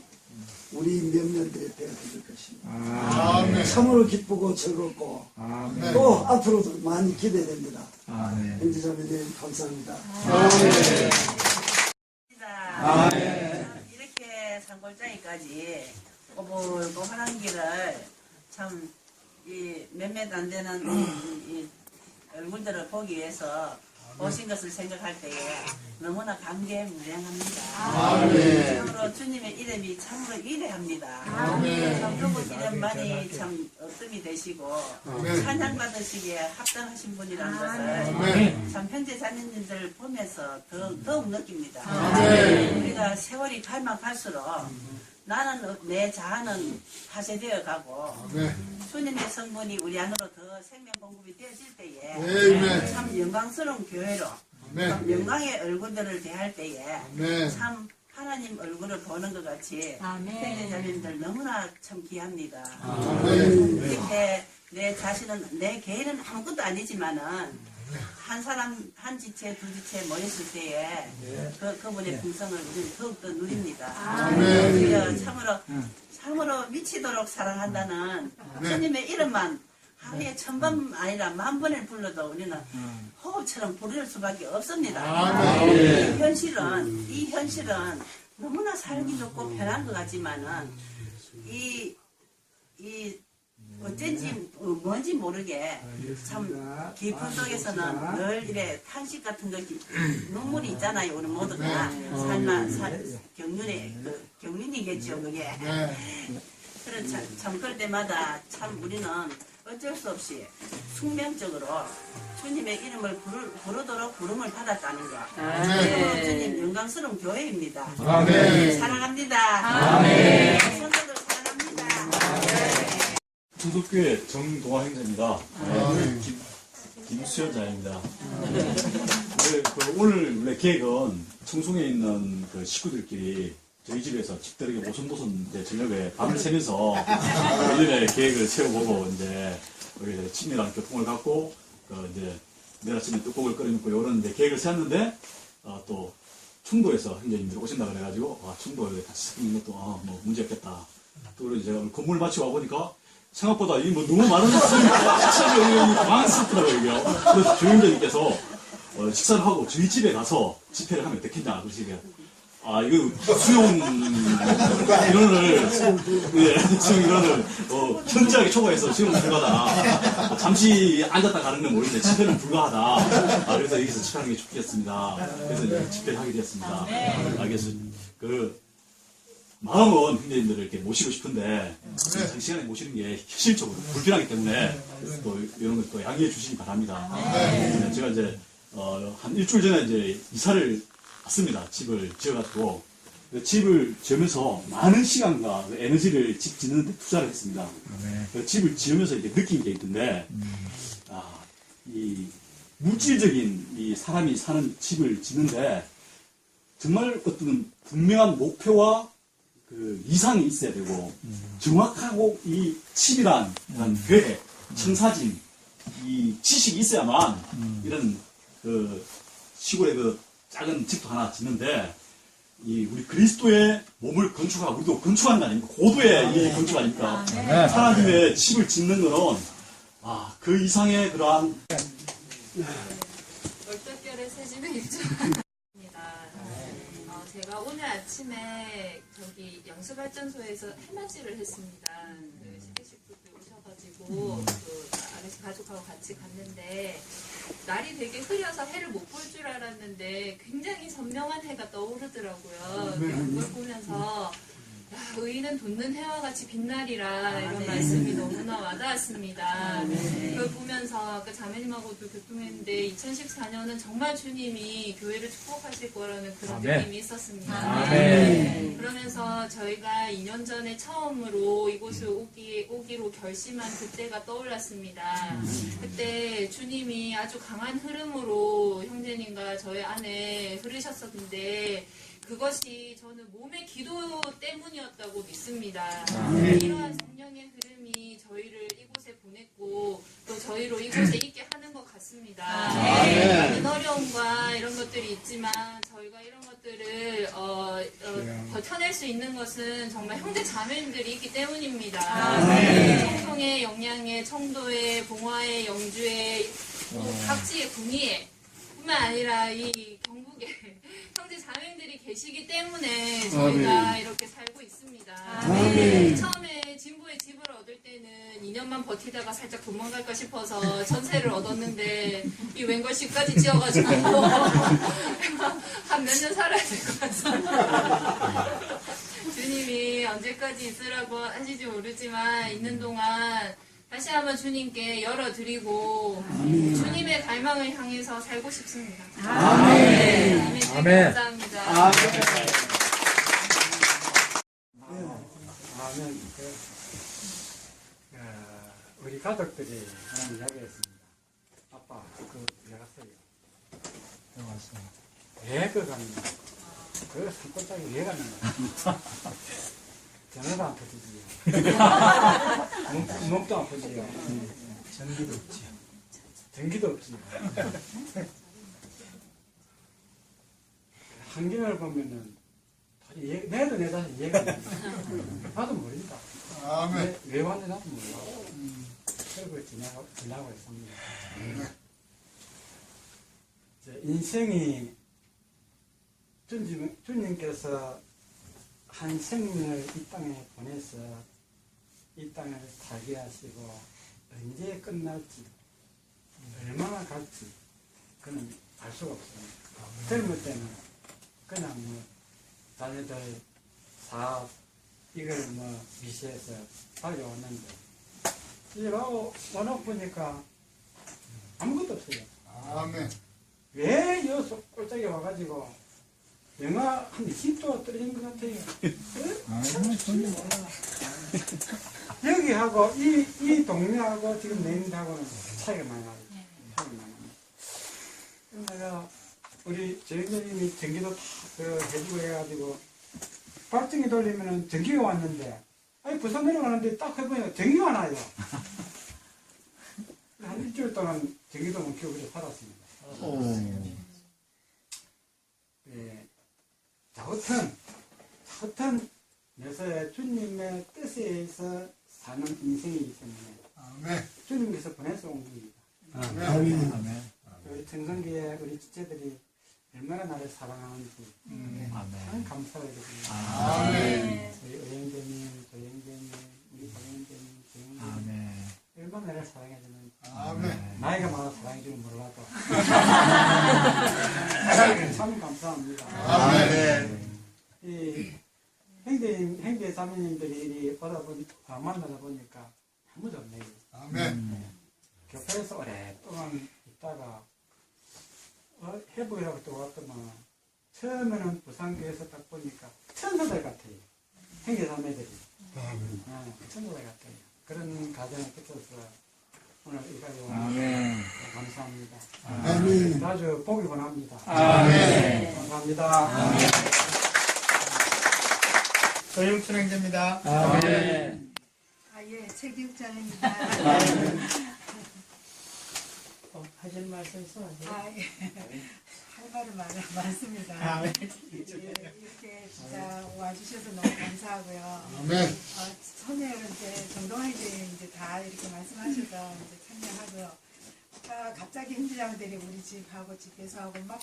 우리 몇몇들의 배가 될 것입니다. 아멘. 참으로 기쁘고 즐겁고 아멘. 또 앞으로도 많이 기대됩니다. 아멘. 형제자매님 감사합니다. 아멘. 이렇게 산골짜기까지 꼬불꼬불한 길을 참 이 몇몇 안 되는 이 얼굴들을 보기 위해서 오신 것을 생각할 때에 너무나 감개무량합니다. 참으로 주님의 이름이 참으로 위대합니다. 참 그분 이름만이 참 어뜸이 되시고 찬양받으시기에 합당하신 분이라는 것을 참 현재 자녀님들 보면서 더욱 느낍니다. 우리가 세월이 가면 갈수록 나는 내 자아는 파쇄되어 가고 주님의 성분이 우리 안으로 더 생명 공급이 되어질 때에 참 영광스러운 교회로 참 영광의 얼굴들을 대할 때에 참 하나님 얼굴을 보는 것 같이 형제자매님들 너무나 참 귀합니다. 이렇게 내 자신은 내 개인은 아무것도 아니지만은 한 사람 한 지체 두 지체 모였을 때에 그분의 풍성을 우리는 더욱더 누립니다. 우리가 참으로 미치도록 사랑한다는 주님의 이름만 하루에 1000번 아니라 10,000번을 불러도 우리는 호흡처럼 부를 수밖에 없습니다. 이 현실은 너무나 살기 좋고 편한 것 같지만은 어쩐지 뭔지 모르게 참 깊은 속에서는 늘 이래 탄식 같은 거 눈물이 있잖아요. 우리 모두가 경륜이겠죠 그게. 그런 참 그럴 때마다 참 우리는 어쩔 수 없이 숙명적으로 주님의 이름을 부르도록 부름을 받았다는 거. 주님 영광스러운 교회입니다. 사랑합니다. 성북교회 정동화 형제입니다. 김수현 자입니다. 오늘 원래 계획은 청송에 있는 그 식구들끼리 저희 집에서 집들에게 오손도손 저녁에 밤을 새면서 일일의 계획을 세워보고 이제 여기 친밀한 교통을 갖고 이제 내일 아침에 떡국을 끓여 먹고 이런 계획을 세웠는데 또 충도에서 형제님들이 오신다 그래가지고 충도에 같이 있는 것도 뭐 문제 없겠다. 또 그래서 제가 건물 마치고 와보니까 생각보다 이 뭐 너무 많은 식사를 당황스럽더라고요. 그래서 조임자님께서 식사를 하고 저희 집에 가서 집회를 하면 어떻겠냐 그러시게요. 이거 수용 인원을 수용 인원을 현저하게 초과해서 수용 불가하다. 잠시 앉았다 가는 건 모르는데 집회는 불가하다. 그래서 여기서 집회하는 게 좋겠습니다. 그래서 이제 집회를 하게 되었습니다. 그래서 마음은 형제님들을 이렇게 모시고 싶은데 시간에 모시는 게 현실적으로 불편하기 때문에 또 이런 걸 또 양해해 주시기 바랍니다. 제가 이제 한 일주일 전에 이제 이사를 갔습니다. 집을 지어가지고 집을 지으면서 많은 시간과 에너지를 집 짓는 데 투자를 했습니다. 집을 지으면서 이렇게 느낀 게 있던데 이 물질적인 이 사람이 사는 집을 짓는데 정말 어떤 분명한 목표와 그 이상이 있어야 되고 정확하고 이 칩이란 계획, 청사진, 이 지식이 있어야만 이런 그 시골의 그 작은 집도 하나 짓는데 이 우리 그리스도의 몸을 건축하고 우리도 건축하는 거 아닙니까? 고도의 이 건축 아닙니까? 하나님의 집을 짓는 거는 그 이상의 그러한 월덕결의 새 집에 입주합니다. 제가 오늘 아침에 저기 영수발전소에서 해맞이를 했습니다. 시대식구들 오셔가지고 그 아저씨 가족하고 같이 갔는데 날이 되게 흐려서 해를 못 볼 줄 알았는데 굉장히 선명한 해가 떠오르더라고요. 그걸 보면서 의인은 돋는 해와 같이 빛나리라 이런 말씀이 너무나 와닿았습니다. 그걸 보면서 아까 자매님하고도 교통했는데 2014년은 정말 주님이 교회를 축복하실 거라는 그런 느낌이 있었습니다. 그러면서 저희가 2년 전에 처음으로 이곳을 오기로 결심한 그때가 떠올랐습니다. 그때 주님이 아주 강한 흐름으로 형제님과 저희 안에 흐르셨었는데 그것이 저는 몸의 기도 때문이었다고 믿습니다. 이러한 성령의 흐름이 저희를 이곳에 보냈고 또 저희로 이곳에 있게 하는 것 같습니다. 많은 어려움과 이런 것들이 있지만 저희가 이런 것들을 버텨낼 수 있는 것은 정말 형제 자매님들이 있기 때문입니다. 청송의 영양의 청도의 봉화의 영주의 각지의 군위에 뿐만 아니라 이 경북에 형제 자매님들이 계시기 때문에 저희가 이렇게 살고 있습니다. 처음에 진보의 집을 얻을 때는 2년만 버티다가 살짝 도망갈까 싶어서 전세를 얻었는데 이 웬걸씨까지 지어가지고 한 몇 년 살아야 될 것 같습니다. 주님이 언제까지 있으라고 하실지 모르지만 있는 동안 다시 한번 주님께 열어드리고 주님의 갈망을 향해서 살고 싶습니다. 아멘. 감사합니다. 우리 가족들이 하나님 이야기했습니다. 아빠, 왜 갔어요? 왜 갔냐? 그 손꼽짝이 왜 갔냐? 전화도 안 터지지요. 몸도 안 터지요. 전기도 없지요. 전기도 없지요. 환경을 보면은 내도 내 자신 이해가 안 됩니다. 나도 모릅니다. 왜 왔는지 나도 몰라. 그리고 지나고 있습니다. 인생이 주님께서 한 생명을 이 땅에 보내서 이 땅을 살게 하시고 언제 끝날지 얼마나 갈지 그는 알 수가 없습니다. 젊을 때는 그냥 자녀들 사업 이걸 미시해서 달려왔는데 이제 와놓고 보니까 아무것도 없어요. 아멘. 왜 여기서 꼴짝이 와가지고 영하 한 20도 떨어진 것 같아요. 전혀 몰라. 여기하고 이 동네하고 지금 내인하고는 차이가 많이 나요. 차이가 많이 납니다. 그래서 내가 우리 저희님이 전기도 다 해주고 해가지고 발전기 돌리면은 전기가 왔는데 아니 부산 내려가는데 딱 해보니까 전기가 나요. 한 일주일 동안 전기도 못 켜고 그래 살았습니다. 예, 자우튼 여서의 주님의 뜻에 의해서 사는 인생이기 때문에 주님께서 보내서 온 겁니다. 아멘. 우리 청성기에 우리 지체들이 얼마나 나를 사랑하는지 참 감사하게 됩니다. 우리 의형제님, 조형제님, 우리 조형제님, 조형제님 얼마나 나를 사랑해주는지 나이가 많아 사랑해주는 몰라도 참 감사합니다. 이 형제 자매님들이 만나다 보니까 아무도 없네요. 교회에서 오랫동안 있다가 해보이라고 또 왔더만 처음에는 부산교에서 딱 보니까 천사들 같아요. 형제 자매들이 천사들 같아요. 그런 가정을 거쳐서 오늘 여기까지 오늘 감사합니다. 아주 보기 원합니다. 감사합니다. 조영춘 형제입니다. 예, 최기욱장입니다. 하실 말씀 있으면 안 돼요? 할 말은 많습니다. 이렇게 진짜 와주셔서 너무 감사하고요. 처음에 이제 정동환 이제 다 이렇게 말씀하셔서 이제 참여하고요. 갑자기 힘들장들이 우리 집하고 집 배수하고 막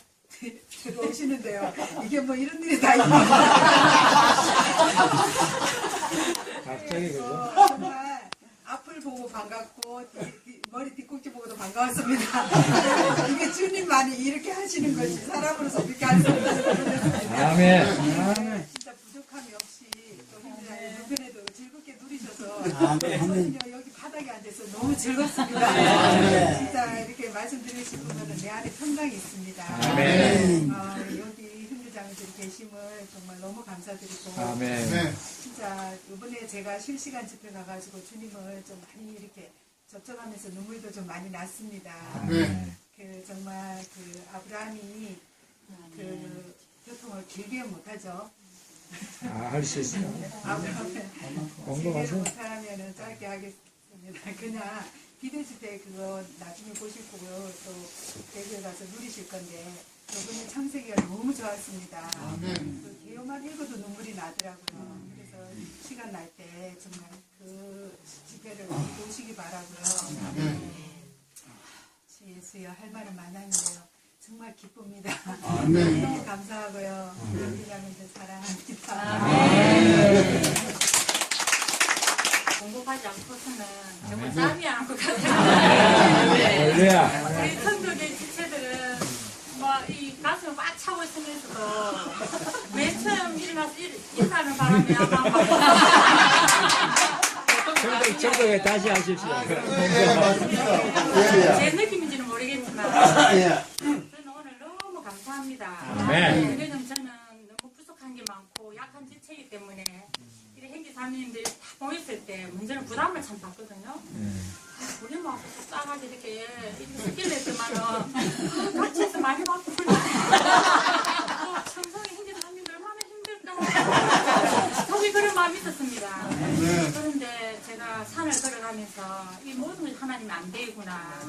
들어오시는데요. 이게 뭐 이런 일이 다 있나. 갑자기 그죠? 정말 앞을 보고 반갑고 머리 뒤꿈치 보고도 반가웠습니다. 이게 주님만이 이렇게 하시는 것이 사람으로서 이렇게 할 수 없는 거였습니다. 아멘. 진짜 부족함이 없이 또 힘들어요. 누구에도 즐겁게 누리셔서 저는요 여기 바닥에 앉아서 너무 즐겁습니다. 진짜 이렇게 말씀 드리신 분들은 내 안에 평강이 있습니다. 여기 현대장님들이 계심을 정말 너무 감사드리고 진짜 이번에 제가 실시간 집회 가가지고 주님을 좀 많이 이렇게 접촉하면서 눈물도 좀 많이 났습니다. 그 정말 그 아브라함이 그 교통을 길게 못하죠. 할 수 있어요. 길게 못하면은 짧게 하겠습니다. 그냥 기도 집회 그거 나중에 보실 거고요. 또 대구에 가서 누리실 건데 이번에 창세기가 너무 좋았습니다. 그 개요만 읽어도 눈물이 나더라고요. 그래서 시간 날 때 정말 그 집회를 보시기 바라고요. 예수여 할 말은 많았는데요. 정말 기쁩니다. 너무 감사하고요. 우리라면서 사랑합니다. 공급하지 않고서는 정말 짬이 안 것 같아요. 우리 성도계 지체들은 뭐 이 가슴을 꽉 차고 있으면서도 맨 처음 일어나서 인사하는 바람에 정도에 다시 하십시오. 제 느낌인지는 모르겠지만 저는 오늘 너무 감사합니다. 왜냐면 저는 너무 부족한 게 많고 약한 지체이기 때문에 이렇게 형제 자매님들이 다 모였을 때 먼저는 부담을 참 받거든요. 우리 뭐 싸가지 이렇게 스킬을 했지만은 같이 해서 많이 받고 청성이 형제 자매님들 얼마나 힘들까 속이 그런 마음이 있었습니다. 그런데 제가 산을 걸어가면서 이 모든 것이 하나님이 안 되구나.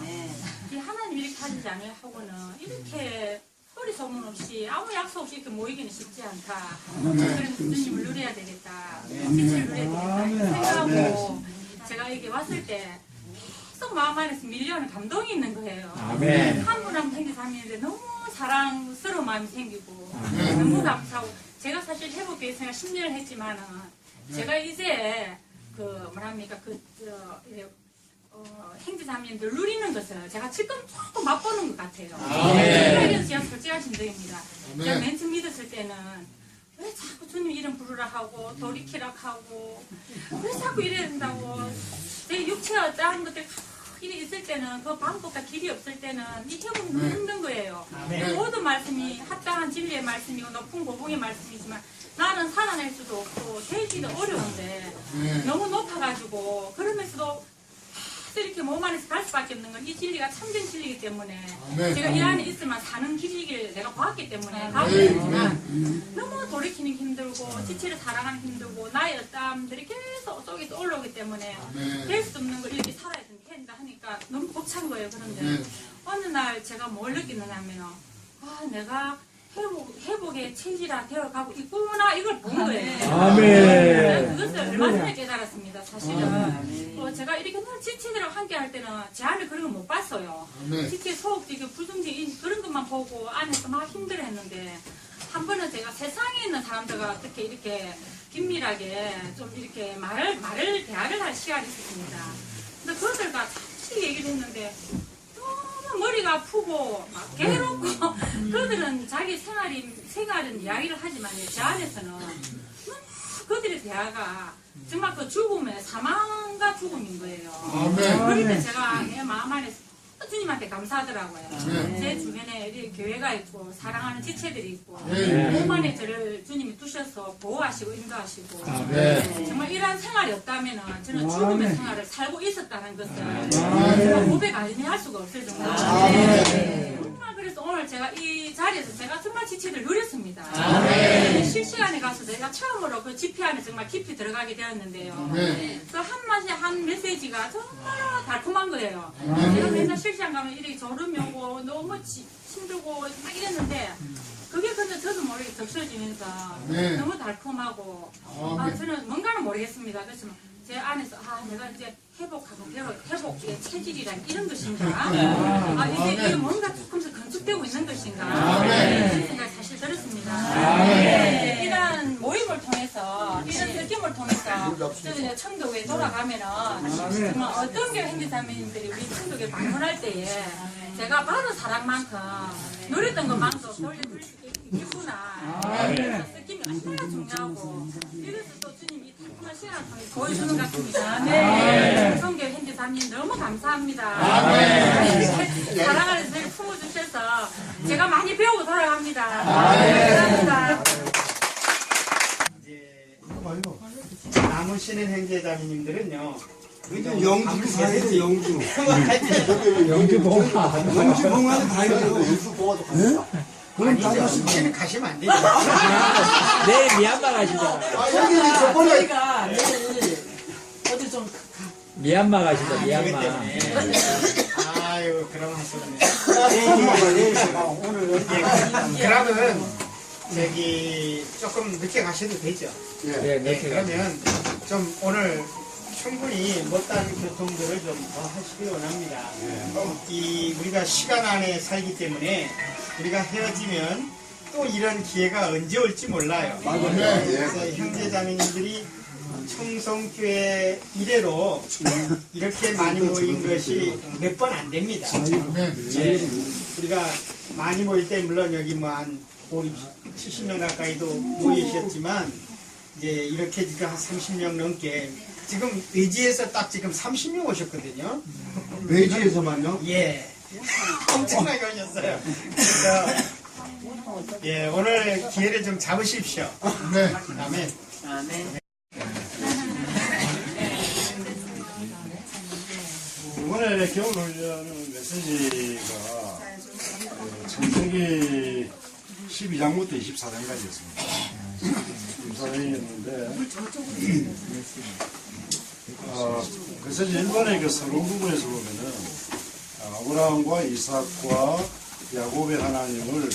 이 하나님 이렇게 하지 않으려고는 이렇게 소리 소문 없이 아무 약속 없이 이렇게 모이기는 쉽지 않다. 그래서 주님을 누려야 되겠다. 빛을 누려야 되겠다. 생각하고 제가 여기 왔을 때 계속 마음 안에서 밀려오는 감동이 있는 거예요. 한 분 한 분 형제 자매인데 너무 사랑스러운 마음이 생기고 너무 감사하고 제가 사실 회복교회 생활 10년을 했지만은 제가 이제 그 뭐랍니까 형제 자매님들 누리는 것을 제가 지금 조금 맛보는 것 같아요. 그래서 제가 솔직한 심정입니다. 제가 맨 처음 믿었을 때는 왜 자꾸 주님 이름 부르라 하고 돌이키라 하고 왜 자꾸 이래야 된다고 제 육체가 어떠한 것들 일이 있을 때는 그 방법과 길이 없을 때는 이 회복이 너무 힘든 거예요. 모든 말씀이 합당한 진리의 말씀이고 높은 고봉의 말씀이지만 나는 살아낼 수도 없고 되기도 어려운데 너무 높아가지고 그러면서도 이렇게 몸 안에서 갈 수밖에 없는 건 이 진리가 참된 진리이기 때문에 제가 이 안에 있으면 사는 길이길 내가 봤기 때문에 가고 있지만 너무 돌이키는 힘들고 지체를 사랑하는 힘들고 나의 어땀들이 계속 속에서 올라오기 때문에 될 수 없는 걸 이렇게 살아야 된다 하니까 너무 벅찬 거예요. 그런데 어느 날 제가 뭘 느끼느냐면 내가 회복의 체질화 되어가고 있구나 이걸 본 거예요. 아멘. 그것을 얼마 전에 깨달았습니다. 사실은 제가 이렇게 늘 지체들하고 함께 할 때는 제 안에 그런 걸 못 봤어요. 지체 소극적이고 불성적인 그런 것만 보고 안에서 막 힘들어했는데 한 번은 제가 세상에 있는 사람들과 어떻게 이렇게 긴밀하게 좀 이렇게 대화를 할 시간이 있었습니다. 근데 그들과 같이 얘기를 했는데 머리가 아프고 막 괴롭고 그들은 자기 생활은 이야기를 하지만 제 안에서는 그들의 대화가 정말 그 죽음의 사망과 죽음인 거예요. 그러니까 제가 내 마음 안에서 주님한테 감사하더라고요. 제 주변에 이렇게 교회가 있고 사랑하는 지체들이 있고 몸 안에 저를 주님이 두셔서 보호하시고 인도하시고 정말 이러한 생활이 없다면 저는 죽음의 생활을 살고 있었다는 것을 정말 고백 아니할 수가 없을 정도로 정말 그래서 오늘 제가 이 자리에서 제가 정말 지체를 누렸습니다. 실시간에 가서 내가 처음으로 그 집회 안에 정말 깊이 들어가게 되었는데요. 그 한마디 한 메시지가 정말 달콤한 거예요. 제가 맨날 실시간 가면 이렇게 졸음이 오고 너무 힘들고 막 이랬는데 그게 근데 저도 모르게 적셔지면서 너무 달콤하고 저는 뭔가는 모르겠습니다. 그래서 제 안에서 내가 이제 회복의 체질이란 이런 것인가? 이제 뭔가 조금씩 건축되고 있는 것인가? 그런 생각이 사실 들었습니다. 이런 모임을 통해서 이런 느낌을 통해서 저는 천국에 돌아가면은 정말 어떤 게 행제자매님들이 우리 천국에 방문할 때에 제가 받은 사랑만큼 누렸던 것만큼 돌려줄 수 있구나. 그래서 느낌이 얼마나 중요하고 이래서 또 주님이 달콤한 시간을 통해 보여주는 것 같습니다. 성교회 행제자매님 너무 감사합니다. 사랑하는 저를 품어주셔서 제가 많이 배우고 돌아갑니다. 감사합니다. 남으시는 행제자매님들은요. 영주 가야죠, 영주. 영주 봉화. 영주 봉화는 가야죠. 영주 봉화도 갑니다. 그럼 다시 가시면 안 되죠. 내일 미얀마 가시죠. 형님이 저번에 어디 좀 미얀마 가시죠, 미얀마. 아유, 그럼 하셨네. 그러면 조금 늦게 가셔도 되죠. 늦게 그러면 좀 오늘 충분히 못다한 교통들을 좀 더 하시기 원합니다. 우리가 시간 안에 살기 때문에 우리가 헤어지면 또 이런 기회가 언제 올지 몰라요. 그래서 형제자매님들이 청송교회 이래로 이렇게 많이 모인 것이 몇 번 안 됩니다. 우리가 많이 모일 때 물론 여기 한 70명 가까이도 모이셨지만 이제 이렇게 지금 한 30명 넘게 지금 외지에서 딱 지금 30명 오셨거든요. 외지에서만요? 예. 엄청나게 오셨어요. 그래서 오늘 기회를 좀 잡으십시오. 네. 아멘. 이번에 겨울 훈련은 메시지가 창세기 12장부터 24장까지였습니다. 24장이었는데 그래서 일본의 그 서론 부분에서 보면은 아브라함과 이삭과 야곱의 하나님을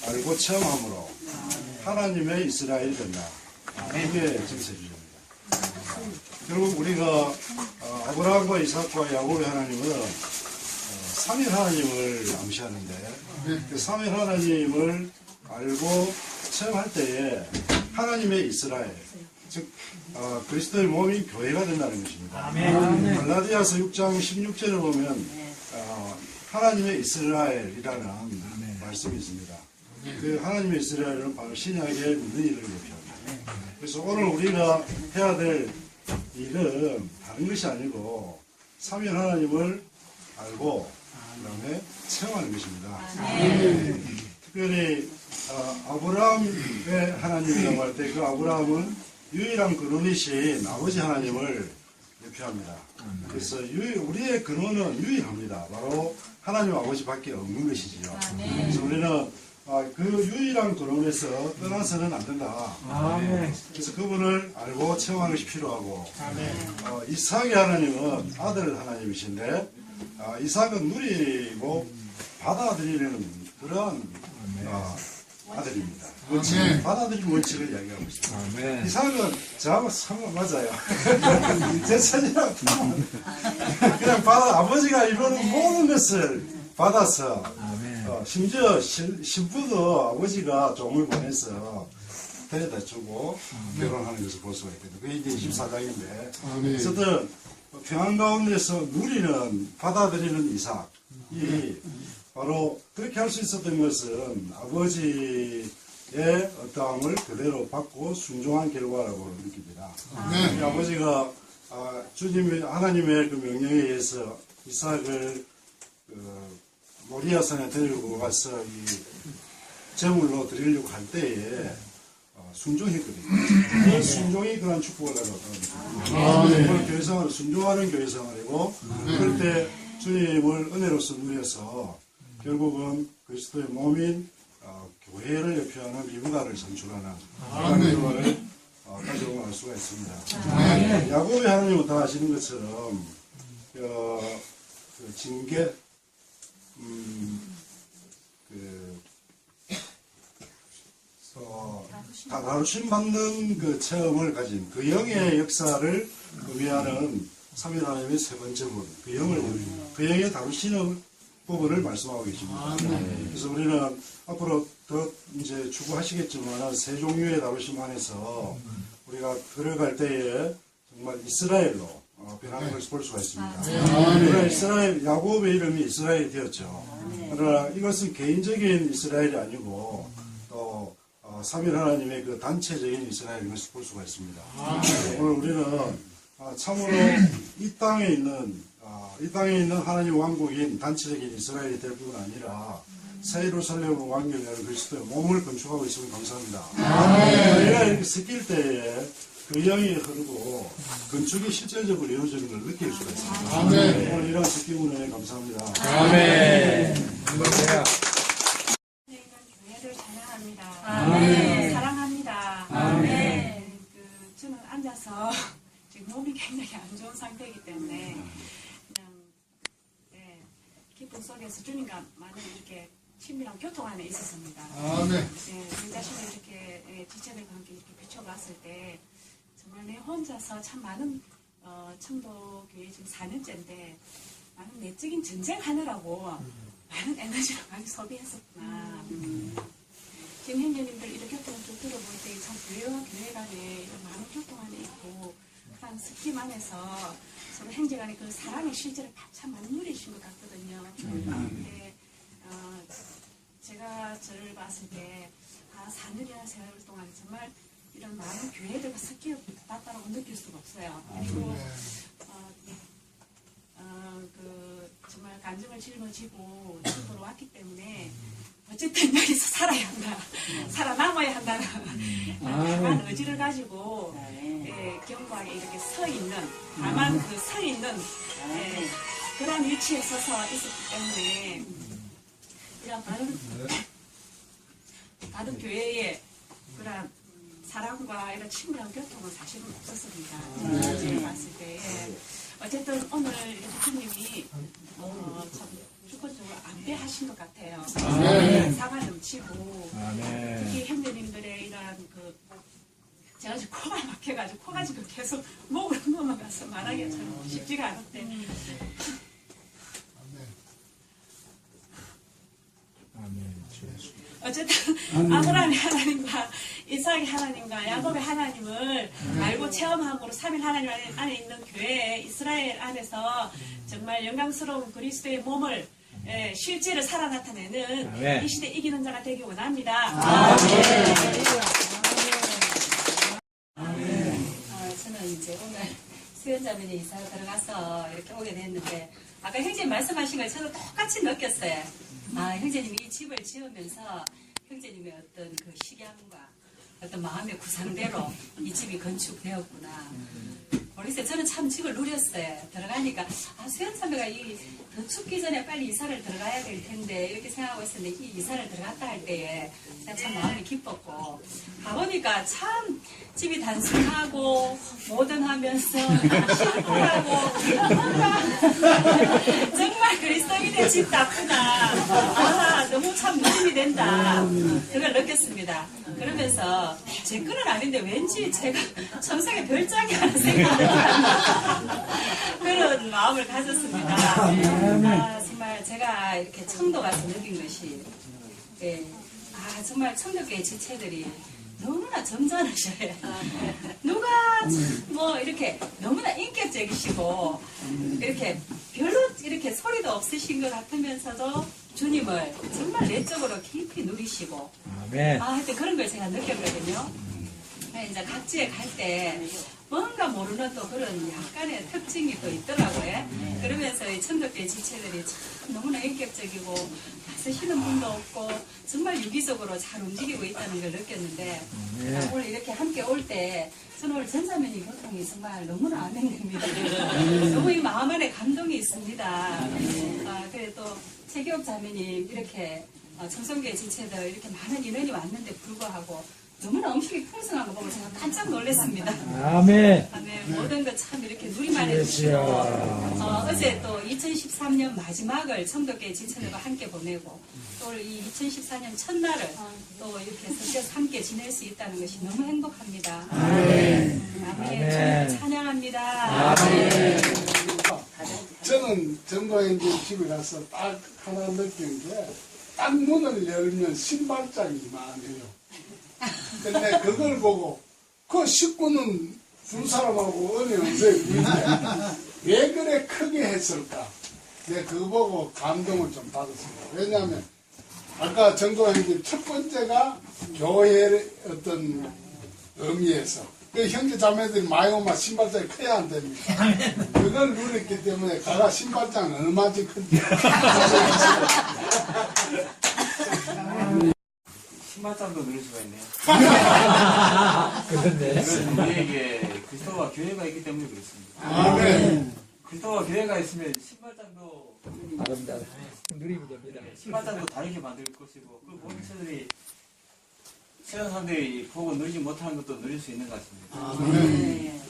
알고 체험함으로 하나님의 이스라엘이 된다. 이게 정세주입니다. 결국 우리가 아브라함과 이삭과 야곱의 하나님은 삼위 하나님을 암시하는데 그 삼위 하나님을 알고 체험할 때에 하나님의 이스라엘, 즉 그리스도의 몸이 교회가 된다는 것입니다. 갈라디아서 6장 16절을 보면 하나님의 이스라엘이라는 말씀이 있습니다. 그 하나님의 이스라엘은 바로 신약의 믿는 이를 얘기합니다. 그래서 오늘 우리가 해야 될 일은 다른 것이 아니고 삼위 하나님을 알고 그다음에 체험하는 것입니다. 특별히 아브라함의 하나님이라고 할 때 그 아브라함은 유일한 근원이신 아버지 하나님을 대표합니다. 그래서 우리의 근원은 유일합니다. 바로 하나님 아버지밖에 없는 것이지요. 그래서 우리는 그 유일한 근원에서 떠나서는 안 된다. 그래서 그분을 알고 체험하는 것이 필요하고, 이삭의 하나님은 아들 하나님이신데, 이삭은 누리고 받아들이는 그런 아들입니다. 받아들이는 원칙을 이야기하고 있습니다. 이삭은 저하고 상관 맞아요. 제 천이랑 그냥 아버지가 이루는 모든 것을 받아서, 심지어 신부도 아버지가 종을 보내서 데려다 주고 결혼하는 것을 볼 수가 있거든요. 그게 이제 24장인데, 어쨌든 평안 가운데서 누리는, 받아들이는 이삭이 바로 그렇게 할 수 있었던 것은 아버지의 어떠함을 그대로 받고 순종한 결과라고 느낍니다. 아버지가 주님의, 하나님의 그 명령에 의해서 이삭을 모리아산에 데리고 가서 이 제물로 드리려고 할 때에 순종했거든요. 그 순종이 그런 축복을 가져왔다는 교회생활을 순종하는 교회생활이고, 그럴 때 주님을 은혜로서 누려서 결국은 그리스도의 몸인 교회를 대표하는 리브가를 선출하는 그런 결과를 가져오고 알 수가 있습니다. 야곱의 하나님은 다 아시는 것처럼 그 징계, 다루심 받는 그 체험을 가진 그 영의 역사를 의미하는 3일 하나님의 세 번째 분, 그 영을, 그 영의 다루시는 부분을 말씀하고 계십니다. 그래서 우리는 앞으로 더 이제 추구하시겠지만 세 종류의 다루심 안에서 우리가 들어갈 때에 정말 이스라엘로 변하는 것을 볼 수가 있습니다. 그러나 이스라엘, 야곱의 이름이 이스라엘이 되었죠. 그러나 이것은 개인적인 이스라엘이 아니고 또 3일 하나님의 그 단체적인 이스라엘인 것을 볼 수가 있습니다. 오늘 우리는 참으로 이 땅에 있는 하나님 왕국인 단체적인 이스라엘이 될 뿐 아니라 새 예루살렘 왕국을 열는 그리스도의 몸을 건축하고 있으면 감사합니다. 우리가 이렇게 섞일 때에 그 영이 흐르고 건축이 실질적으로 이루어지는 걸 느낄 수가 있습니다. 오늘 이런 섞임을 감사합니다. 교회를 찬양합니다. 사랑합니다. 저는 앉아서 지금 몸이 굉장히 안 좋은 상태이기 때문에 그냥 기쁨 속에서 주님과 많은 이렇게 친밀한 교통 안에 있었습니다. 제 자신을 이렇게 지체들과 함께 이렇게 비춰봤을 때 정말 내 혼자서 참 많은 청도교회 지금 4년째인데 많은 내적인 전쟁하느라고 많은 에너지를 많이 소비했었구나. 지금 형제님들 이렇게 교통을 좀 들어볼 때 참 교회와 교회 간에 이런 많은 교통 안에 있고 그런 스킴 안에서 서로 형제 간의 그 사랑의 실제를 참 많이 누리신 것 같거든요. 근데 제가 저를 봤을 때 4년이라는 세월 동안 정말 이런 많은 교회들과 섞여 봤다라고 느낄 수가 없어요. 그리고 정말 간증을 짊어지고 이쪽으로 왔기 때문에 어쨌든 여기서 살아야 한다, 살아남아야 한다는 강한 의지를 가지고 경과에 이렇게 서 있는, 다만 그 서 있는 그런 위치에 서서 있었기 때문에 이런 다른 교회의 그런 사랑과 이런 친밀한 교통은 사실은 없었습니다. 제가 봤을 때. 어쨌든 오늘 이렇게 주님이 참 주권적으로 안배하신 것 같아요. 사가 넘치고 특히 형제님들의 이러한 제가 지금 코가 막혀가지고 코가 지금 계속 목으로 넘어가서 말하기가 참 쉽지가 않은데 어쨌든 아브라함의 하나님과 이삭의 하나님과 야곱의 하나님을 알고 체험함으로 3일 하나님 안에 있는 교회 이스라엘 안에서 정말 영광스러운 그리스도의 몸을 실제로 살아 나타내는 이 시대 이기는 자가 되기 원합니다. 저는 이제 오늘 수연자매님 이사가 들어가서 이렇게 오게 됐는데 아까 형제님 말씀하신 걸 저도 똑같이 느꼈어요. 형제님이 이 집을 지으면서 형제님의 어떤 그 식양과 어떤 마음의 구상대로 이 집이 건축되었구나. 모르겠어요. 저는 참 집을 누렸어요. 들어가니까 수연 선배가 더 춥기 전에 빨리 이사를 들어가야 될 텐데 이렇게 생각하고 있었는데 이 이사를 들어갔다 할 때에 제가 참 마음이 기뻤고 가보니까 참 집이 단순하고 모던하면서 시원하고 정말 그리스도인의 집답구나. 너무 참 누림이 된다. 그걸 느꼈습니다. 그러면서 제 거는 아닌데 왠지 제가 천상의 별장이 하나 생각나는 그런 마음을 가졌습니다. 정말 제가 이렇게 청도 가서 느낀 것이 정말 청도교회 지체들이 너무나 점잖으셔요. 누가 뭐 이렇게 너무나 인격적이시고 이렇게 별로 이렇게 소리도 없으신 것 같으면서도 주님을 정말 내적으로 깊이 누리시고 하여튼 그런 걸 제가 느꼈거든요. 이제 각지에 갈 때 뭔가 모르는 또 그런 약간의 특징이 또 있더라고요. 그러면서 이 청도교회 지체들이 참 너무나 인격적이고 쓰시는 분도 없고 정말 유기적으로 잘 움직이고 있다는 걸 느꼈는데 오늘 이렇게 함께 올 때 저는 오늘 전사면이 교통이 정말 너무나 안행됩니다. 너무 이 마음 안에 감동이 있습니다. 그래 또 최기옥 자매님 이렇게 청송교회 지체들 이렇게 많은 인원이 왔는데 불구하고 너무나 음식이 풍성한 거 보고 제가 깜짝 놀랐습니다. 아멘. 모든 것 참 이렇게 누리만 해주시고 어제 또 2013년 마지막을 청도교회 지체들과 함께 보내고 또 이 2014년 첫날을 또 이렇게 성격 함께 지낼 수 있다는 것이 너무 행복합니다. 아멘. 주님을 찬양합니다. 아멘. 저는 전도행진 집에 가서 딱 하나 느낀 게 딱 문을 열면 신발장이 많아요. 근데 그걸 보고 그 식구는 두 사람하고 어느 영상에 보이는데 왜 그래 크게 했을까? 내가 그거 보고 감동을 좀 받았습니다. 왜냐하면 아까 전도행진 첫 번째가 교회의 어떤 의미에서 그 형제 자매들이 많이 오면 신발장이 커야 안 됩니다. 그걸 누렸기 때문에 가가 신발장은 얼마지 큰지 신발장도 누릴 수가 있네요. 그렇네. 그건 우리에게 그리스도와 교회가 있기 때문에 그렇습니다. 아멘. 그리스도와 교회가 있으면 신발장도 아름다워. 누리면 됩니다. 신발장도 다르게 만들 것이고 그 모든 것들이 세상 사람들이 보고 누리지 못하는 것도 누릴 수 있는 것 같습니다. 아멘.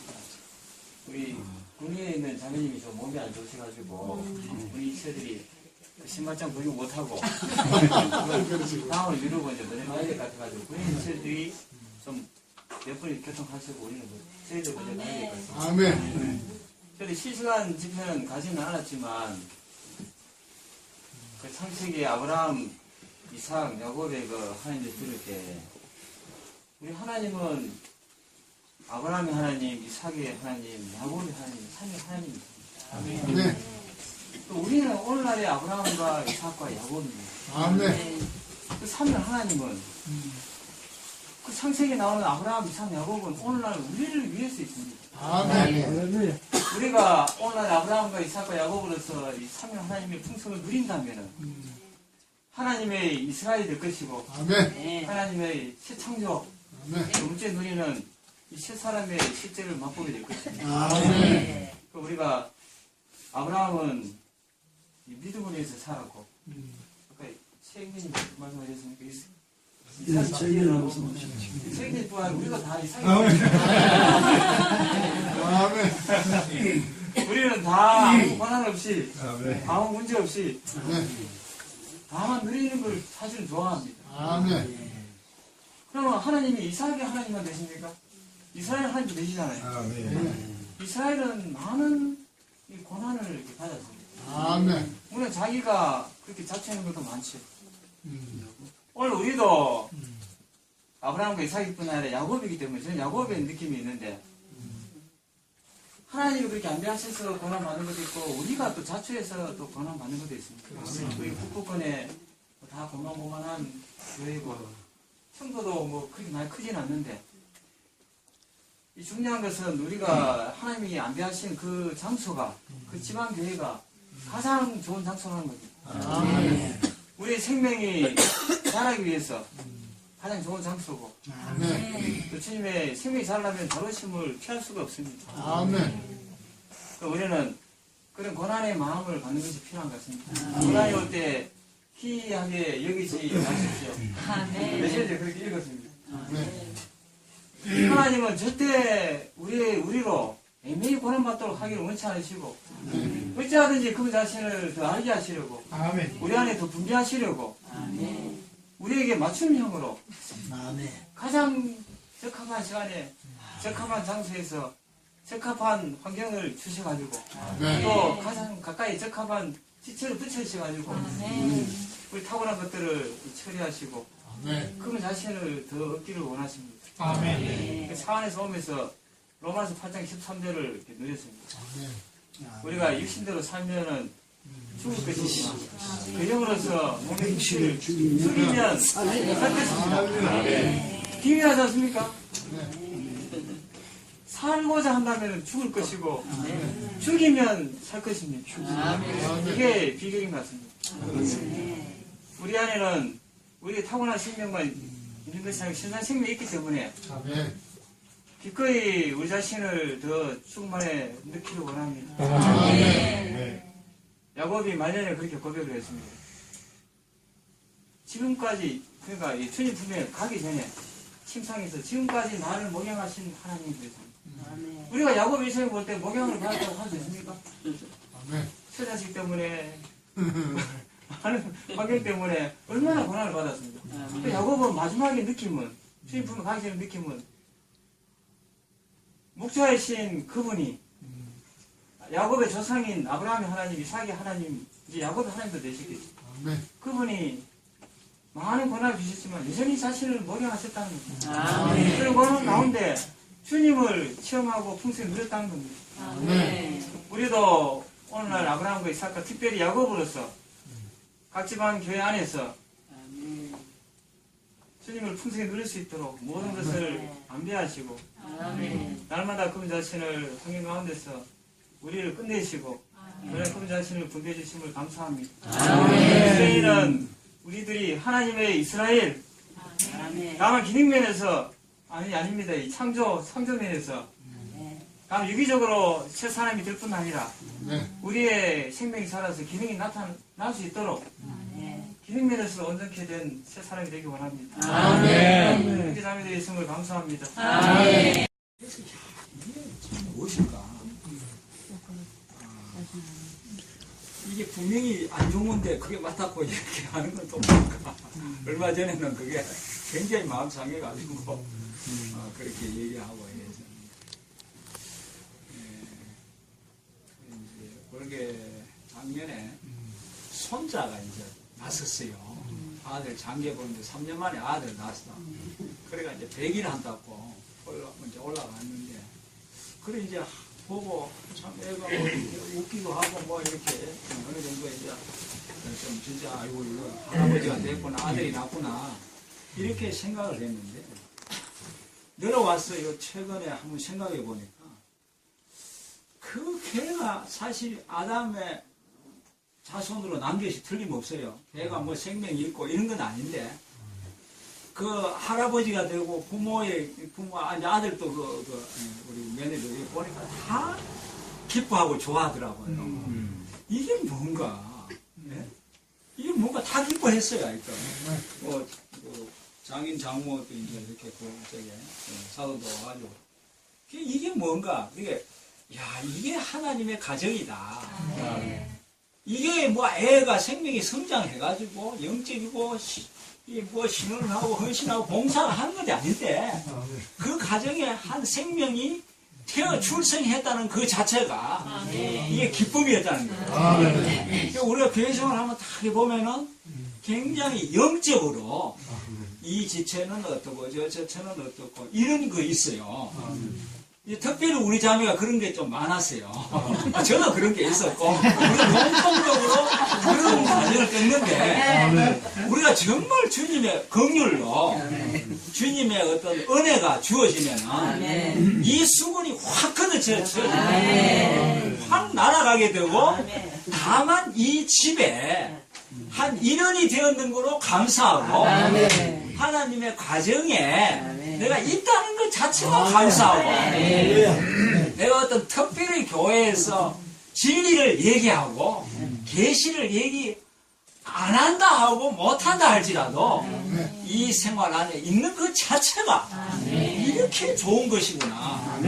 우리 군위에 있는 자매님이 좀 몸이 안 좋으셔가지고 우리 이체들이 신발장 구경 못하고 다음을 미루고 이제 너네 가야 될 것 같아가지고 군위 이체들이 좀 몇 분이 교통하시고 우리는 저희들 먼저 가야 될 것 같습니다. 아멘. 저희 실시간 집회는 가지는 않았지만 그 창세기 아브라함, 이삭, 야곱의 그 하나님을 들을 때 우리 하나님은 아브라함의 하나님, 이삭의 하나님, 야곱의 하나님, 삼위 하나님입니다. 아멘. 또 우리는 오늘날의 아브라함과 이삭과 야곱입니다. 아멘. 그 삼위 하나님은 그 창세기에 나오는 아브라함, 이삭, 야곱은 오늘날 우리를 위해서 있습니다. 아멘. 우리가 오늘날 아브라함과 이삭과 야곱으로서 이 삼위 하나님의 풍성을 누린다면은 하나님의 이스라엘이 될 것이고 아멘. 하나님의 새 창조 아멘. 둘째 누리는 이 세 사람의 실제를 맛보게 될 것입니다. 아멘. 우리가 아브라함은 이 믿음으로 해서 살았고 아까 최영민님 말씀하셨습니까? 최영민 또한 우리가 다 이삭이 우리는 다 아무 고난 없이 아무 문제 없이 다만 누리는 걸 사실은 좋아합니다. 아멘. 그러면 하나님이 이삭의 하나님만 되십니까? 이스라엘 하나님도 되시잖아요. 아멘. 이스라엘은 많은 이 고난을 이렇게 받았습니다. 아멘. 물론 자기가 그렇게 자처하는 것도 많죠. 오늘 우리도 아브라함과 이삭이뿐 아니라 야곱이기 때문에 저는 야곱의 느낌이 있는데 하나님이 그렇게 안 대하셔서 고난 받는 것도 있고 우리가 또 자초해서 또 고난 받는 것도 있습니다. 우리 북부권에 다 고만고만한 교회고 청도도 뭐 그렇게 많이 크진 않는데 이 중요한 것은 우리가 하나님이 안배하신 그 장소가 그 지방 교회가 가장 좋은 장소라는 거죠. 우리의 생명이 자라기 위해서 가장 좋은 장소고 아멘. 또 주님의 생명이 살려면 자로심을 피할 수가 없습니다. 아멘. 우리는 그런 고난의 마음을 갖는 것이 필요한 것 같습니다. 고난이 올 때 희하게 여기지 마십시오. 메시지 그렇게 읽었습니다. 하나님은 절대 우리로 애매히 고난받도록 하기를 원치 않으시고 어찌하든지 그 자신을 더 알게 하시려고 아멘. 우리 안에 더 분비하시려고 우리에게 맞춤형으로 가장 적합한 시간에 적합한 장소에서 적합한 환경을 주셔가지고 또 가장 가까이 적합한 지체를 붙여주셔가지고 우리 타고난 것들을 처리하시고 그 자신을 더 얻기를 원하십니다. 아멘. 그 차 안에서 오면서 로마서 8장 13절을 이렇게 누렸습니다. 우리가 육신대로 살면은 죽을 것이지만 그 영으로서 몸의 육신을 죽이면 살 것입니다. 비밀하지 않습니까? 살고자 한다면 죽을 것이고 죽이면 살 것입니다. 이게 비결인 것 같습니다. 우리 안에는 우리의 타고난 생명만 있는 것이 아니고 신선 생명이 있기 때문에 기꺼이 우리 자신을 더 죽음만에 느끼길 원합니다. 야곱이 말년에 그렇게 고백을 했습니다. 지금까지 그러니까 이 주님 품에 가기 전에 침상에서 지금까지 나를 목양하신 하나님이 그랬습니다. 우리가 야곱 이서에 볼 때 목양을 받았다고 할 수 있습니까? 처자식 때문에 하는 환경 때문에 얼마나 고난을 받았습니까? 그 야곱은 마지막에 느낌은 주님 품에 가기 전에 느낌은 목자이신 그분이 야곱의 조상인 아브라함의 하나님, 이삭의 하나님, 이제 야곱의 하나님도 되시겠죠. 그분이 많은 고난을 주셨지만 여전히 자신을 목양하셨다는 겁니다. 그런 고난 가운데 주님을 체험하고 풍성히 누렸다는 겁니다. 우리도 오늘날 아브라함과 이삭과 특별히 야곱으로서 각 집안 교회 안에서 주님을 풍성히 누릴 수 있도록 모든 것을 안배하시고 날마다 그분 자신을 환경 가운데서 우리를 끝내시고 그분 자신을 분배해 주심을 감사합니다. 이스라엘은 우리들이 하나님의 이스라엘 다만 기능면에서 아닙니다. 이 창조면에서 다만 유기적으로 새 사람이 될 뿐 아니라 우리의 생명이 살아서 기능이 나타날 수 있도록 기능면에서 온전케 된 새 사람이 되기 원합니다. 이렇게 자매들의 있음을 감사합니다. 무엇일까? 이게 분명히 안 좋은 건데 그게 맞다고 이렇게 하는 건 또 뭘까? 얼마 전에는 그게 굉장히 마음 상해가지고 그렇게 얘기하고 해서 그렇게 작년에 손자가 이제 낳았어요. 아들 장계 보는데 3년 만에 아들 낳았어. 그래가 이제 100일 한다고 먼저 올라갔는데 그래 이제 보고 참 애가 뭐 웃기도 하고 뭐 이렇게 어느 정도 이제 좀 진짜 아이고 이거 할아버지가 됐구나 아들이 낳구나 이렇게 생각을 했는데 내려왔어요. 최근에 한번 생각해 보니까 그 개가 사실 아담의 자손으로 난 것이 틀림없어요. 걔가 뭐 생명이 있고 이런 건 아닌데 그 할아버지가 되고 부모 아들도 우리 며느리 보니까 다 기뻐하고 좋아하더라고요. 이게 뭔가 이게 뭔가 다 기뻐했어요. 그러니까 뭐 장인 장모도 이제 이렇게 사도도 와가지고 이게 뭔가 이게 하나님의 가정이다. 이게 뭐 애가 생명이 성장해가지고 영적이고 뭐 신혼을 하고 헌신하고 봉사를 하는 것이 아닌데 그 가정에 한 생명이 출생했다는 그 자체가 이게 기쁨이었다는 거예요. 우리가 교회 생활을 한번 딱 해보면은 굉장히 영적으로 이 지체는 어떻고 저 지체는 어떻고 이런 거 있어요. 특별히 우리 자매가 그런 게 좀 많았어요. 저도 그런 게 있었고, 공통적으로 그런 과정을 뜯는데, 우리가 정말 주님의 긍휼로, 주님의 어떤 은혜가 주어지면, 이 수군이 확 걷어져서, 확 날아가게 되고, 다만 이 집에 한 일원이 되었는 거로 감사하고 하나님의 과정에 내가 있다는 것 자체가 감사하고 내가 어떤 특별히 교회에서 진리를 얘기하고 계시를 얘기 안 한다 하고 못한다 할지라도 이 생활 안에 있는 것 자체가 이렇게 좋은 것이구나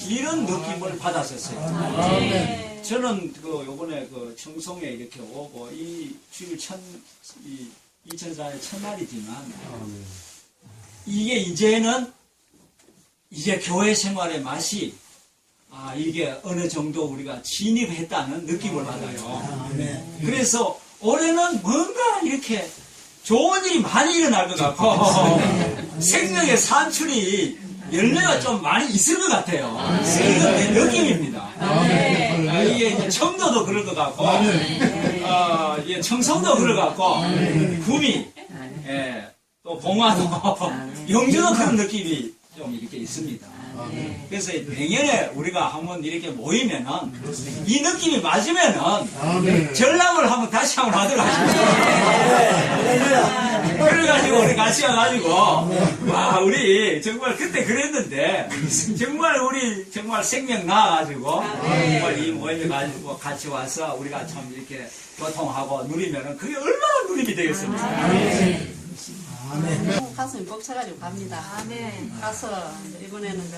이런 느낌을 받았었어요. 저는 요번에 청송에 이렇게 오고 이 주일 2004년 첫날이지만 이게 이제는 이제 교회 생활의 맛이 이게 어느 정도 우리가 진입했다는 느낌을 받아요. 그래서 올해는 뭔가 이렇게 좋은 일이 많이 일어날 것 같고 생명의 산출이 열매가 좀 많이 있을 것 같아요. 이건 내 느낌입니다. 이게 이제 청도도 그럴 것 같고 이게 청송도 그럴 것 같고 구미 또 봉화도 영주도 그런 느낌이 좀 이렇게 있습니다. 그래서 내년에 우리가 한번 이렇게 모이면은 이 느낌이 맞으면은 전람을 한번 다시 한번 하도록 하십시오. 그래가지고 우리 같이 와가지고 와 우리 정말 그때 그랬는데 정말 우리 정말 생명 나와가지고 정말 이 모임에 가지고 같이 와서 우리가 참 이렇게 교통하고 누리면은 그게 얼마나 누림이 되겠습니까? 가슴이 벅차가지고 갑니다. 가서 이번에는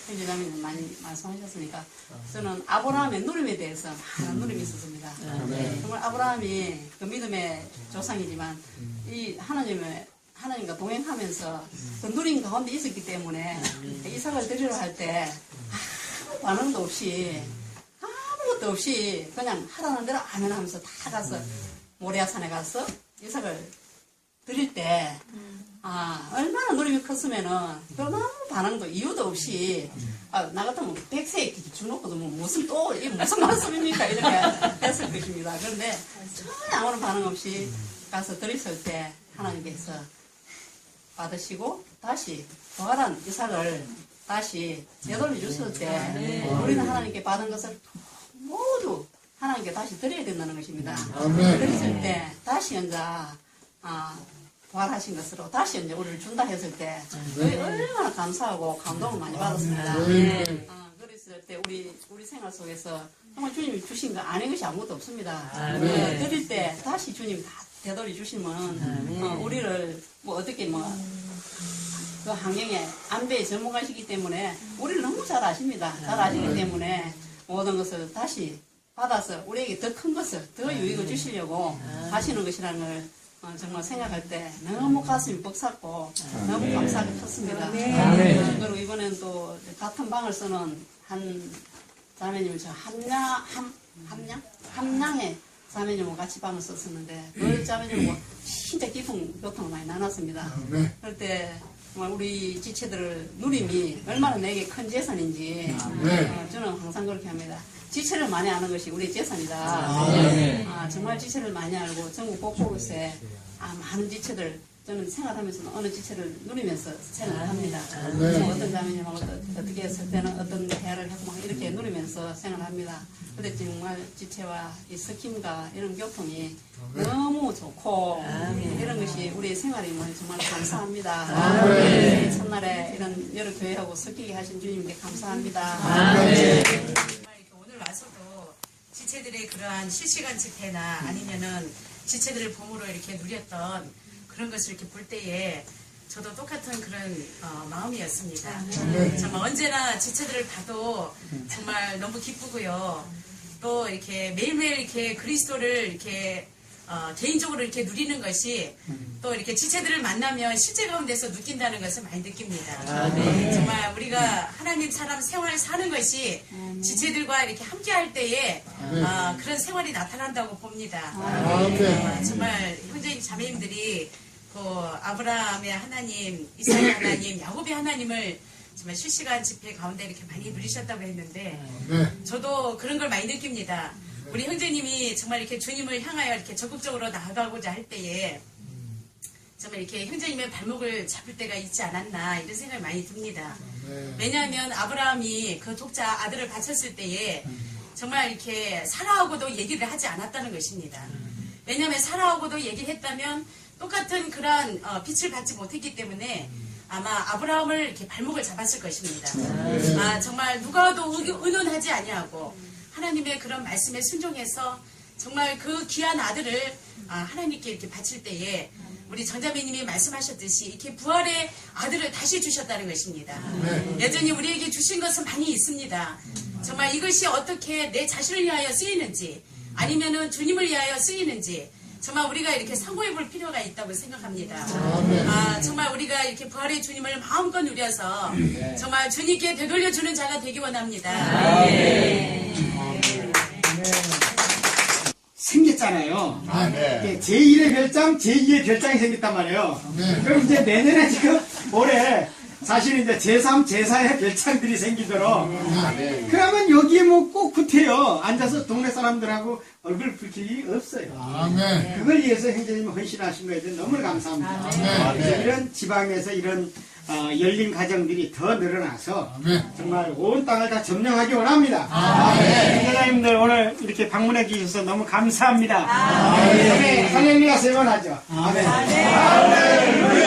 형제자매님 많이 말씀하셨으니까 저는 아브라함의 누림에 대해서 많은 누림이 있었습니다. 정말 아브라함이 그 믿음의 조상이지만 이 하나님과 동행하면서 그 누림 가운데 있었기 때문에 이삭을 드리려 할 때 아무 반응도 없이 아무것도 없이 그냥 하라는 대로 아멘 하면서 다 가서 모리아산에 가서 이삭을 드릴 때 얼마나 누림이 컸으면은 아무 반응도 이유도 없이 나 같으면 100세 주놓고도 무슨 또 이게 무슨 말씀입니까 이렇게 했을 것입니다. 그런데 전혀 아무런 반응 없이 가서 드렸을 때 하나님께서 받으시고 다시 부활한 이삭을 다시 되돌려 주실 때 우리는 하나님께 받은 것을 모두 하나님께 다시 드려야 된다는 것입니다. 그랬을 때 다시 이제 부활하신 것으로 다시 이제 우리를 준다 했을 때 얼마나 감사하고 감동을 많이 받았습니다. 그랬을 때 우리 생활 속에서 정말 주님이 주신 거 아닌 것이 아무것도 없습니다. 드릴 때 다시 주님이 다 되돌려 주시면 우리를 어떻게 그 환경에 안배의 전문가시기 때문에 우리를 너무 잘 아십니다. 잘 아시기 때문에 모든 것을 다시 받아서 우리에게 더 큰 것을 더 유익을 주시려고 하시는 것이라는 걸 정말 생각할 때 너무 가슴이 벅찼고 너무 감사가 컸습니다. 그리고 이번엔 또 같은 방을 쓰는 한 자매님을 함량의 자매님하고 같이 방을 썼었는데 그 자매님하고 진짜 깊은 교통을 많이 나눴습니다. 그럴 때 정말 우리 지체들을 누림이 얼마나 내게 큰 재산인지 저는 항상 그렇게 합니다. 지체를 많이 아는 것이 우리의 재산이다. 정말 지체를 많이 알고 전국 곳곳에 많은 지체들 저는 생활하면서 어느 지체를 누리면서 생활을 합니다. 어떤 자매님하고 어떻게 했을 때는 어떤 대화를 하고 막 이렇게 누리면서 생활합니다. 근데 정말 지체와 이 스킴과 이런 교통이 너무 좋고 이런 것이 우리의 생활임을 정말 감사합니다. 첫날에 이런 여러 교회하고 섞이게 하신 주님께 감사합니다. 오늘 와서도 지체들의 그러한 실시간 집회나 아니면은 지체들을 봄으로 이렇게 누렸던 그런 것을 이렇게 볼 때에 저도 똑같은 그런 마음이었습니다. 정말 언제나 지체들을 봐도 정말 너무 기쁘고요. 또 이렇게 매일매일 이렇게 그리스도를 이렇게 개인적으로 이렇게 누리는 것이 또 이렇게 지체들을 만나면 실제 가운데서 느낀다는 것을 많이 느낍니다. 정말 우리가 하나님 사람 생활 사는 것이 지체들과 이렇게 함께 할 때에 그런 생활이 나타난다고 봅니다. 정말 현재 자매님들이 그 아브라함의 하나님, 이삭의 하나님, 야곱의 하나님을 정말 실시간 집회 가운데 이렇게 많이 누리셨다고 했는데 저도 그런 걸 많이 느낍니다. 우리 형제님이 정말 이렇게 주님을 향하여 이렇게 적극적으로 나아가고자 할 때에 정말 이렇게 형제님의 발목을 잡을 때가 있지 않았나 이런 생각이 많이 듭니다. 왜냐하면 아브라함이 그 독자 아들을 바쳤을 때에 정말 이렇게 사라하고도 얘기를 하지 않았다는 것입니다. 왜냐하면 사라하고도 얘기를 했다면 똑같은 그런 빛을 받지 못했기 때문에 아마 아브라함을 이렇게 발목을 잡았을 것입니다. 정말 누가도 의논하지 아니하고 하나님의 그런 말씀에 순종해서 정말 그 귀한 아들을 하나님께 이렇게 바칠 때에 우리 전자매님이 말씀하셨듯이 이렇게 부활의 아들을 다시 주셨다는 것입니다. 여전히 우리에게 주신 것은 많이 있습니다. 정말 이것이 어떻게 내 자신을 위하여 쓰이는지 아니면은 주님을 위하여 쓰이는지 정말 우리가 이렇게 상고해 볼 필요가 있다고 생각합니다. 정말 우리가 이렇게 부활의 주님을 마음껏 누려서 정말 주님께 되돌려주는 자가 되기 원합니다. 생겼잖아요. 네. 제1의 별장, 제2의 별장이 생겼단 말이에요. 그럼 이제 내년에 지금 올해 사실은 이제 제3, 제4의 별장들이 생기도록 그러면 여기에 뭐 꼭 붙어요. 앉아서 동네 사람들하고 얼굴 붉힐 일이 없어요. 그걸 위해서 형제님이 헌신하신 거에 대해 너무 감사합니다. 이런 지방에서 이런 열린 가정들이 더 늘어나서 정말 온 땅을 다 점령하기 원합니다. 형제자님들 오늘 이렇게 방문해 주셔서 너무 감사합니다. 할렐루야 세번하죠. 아멘.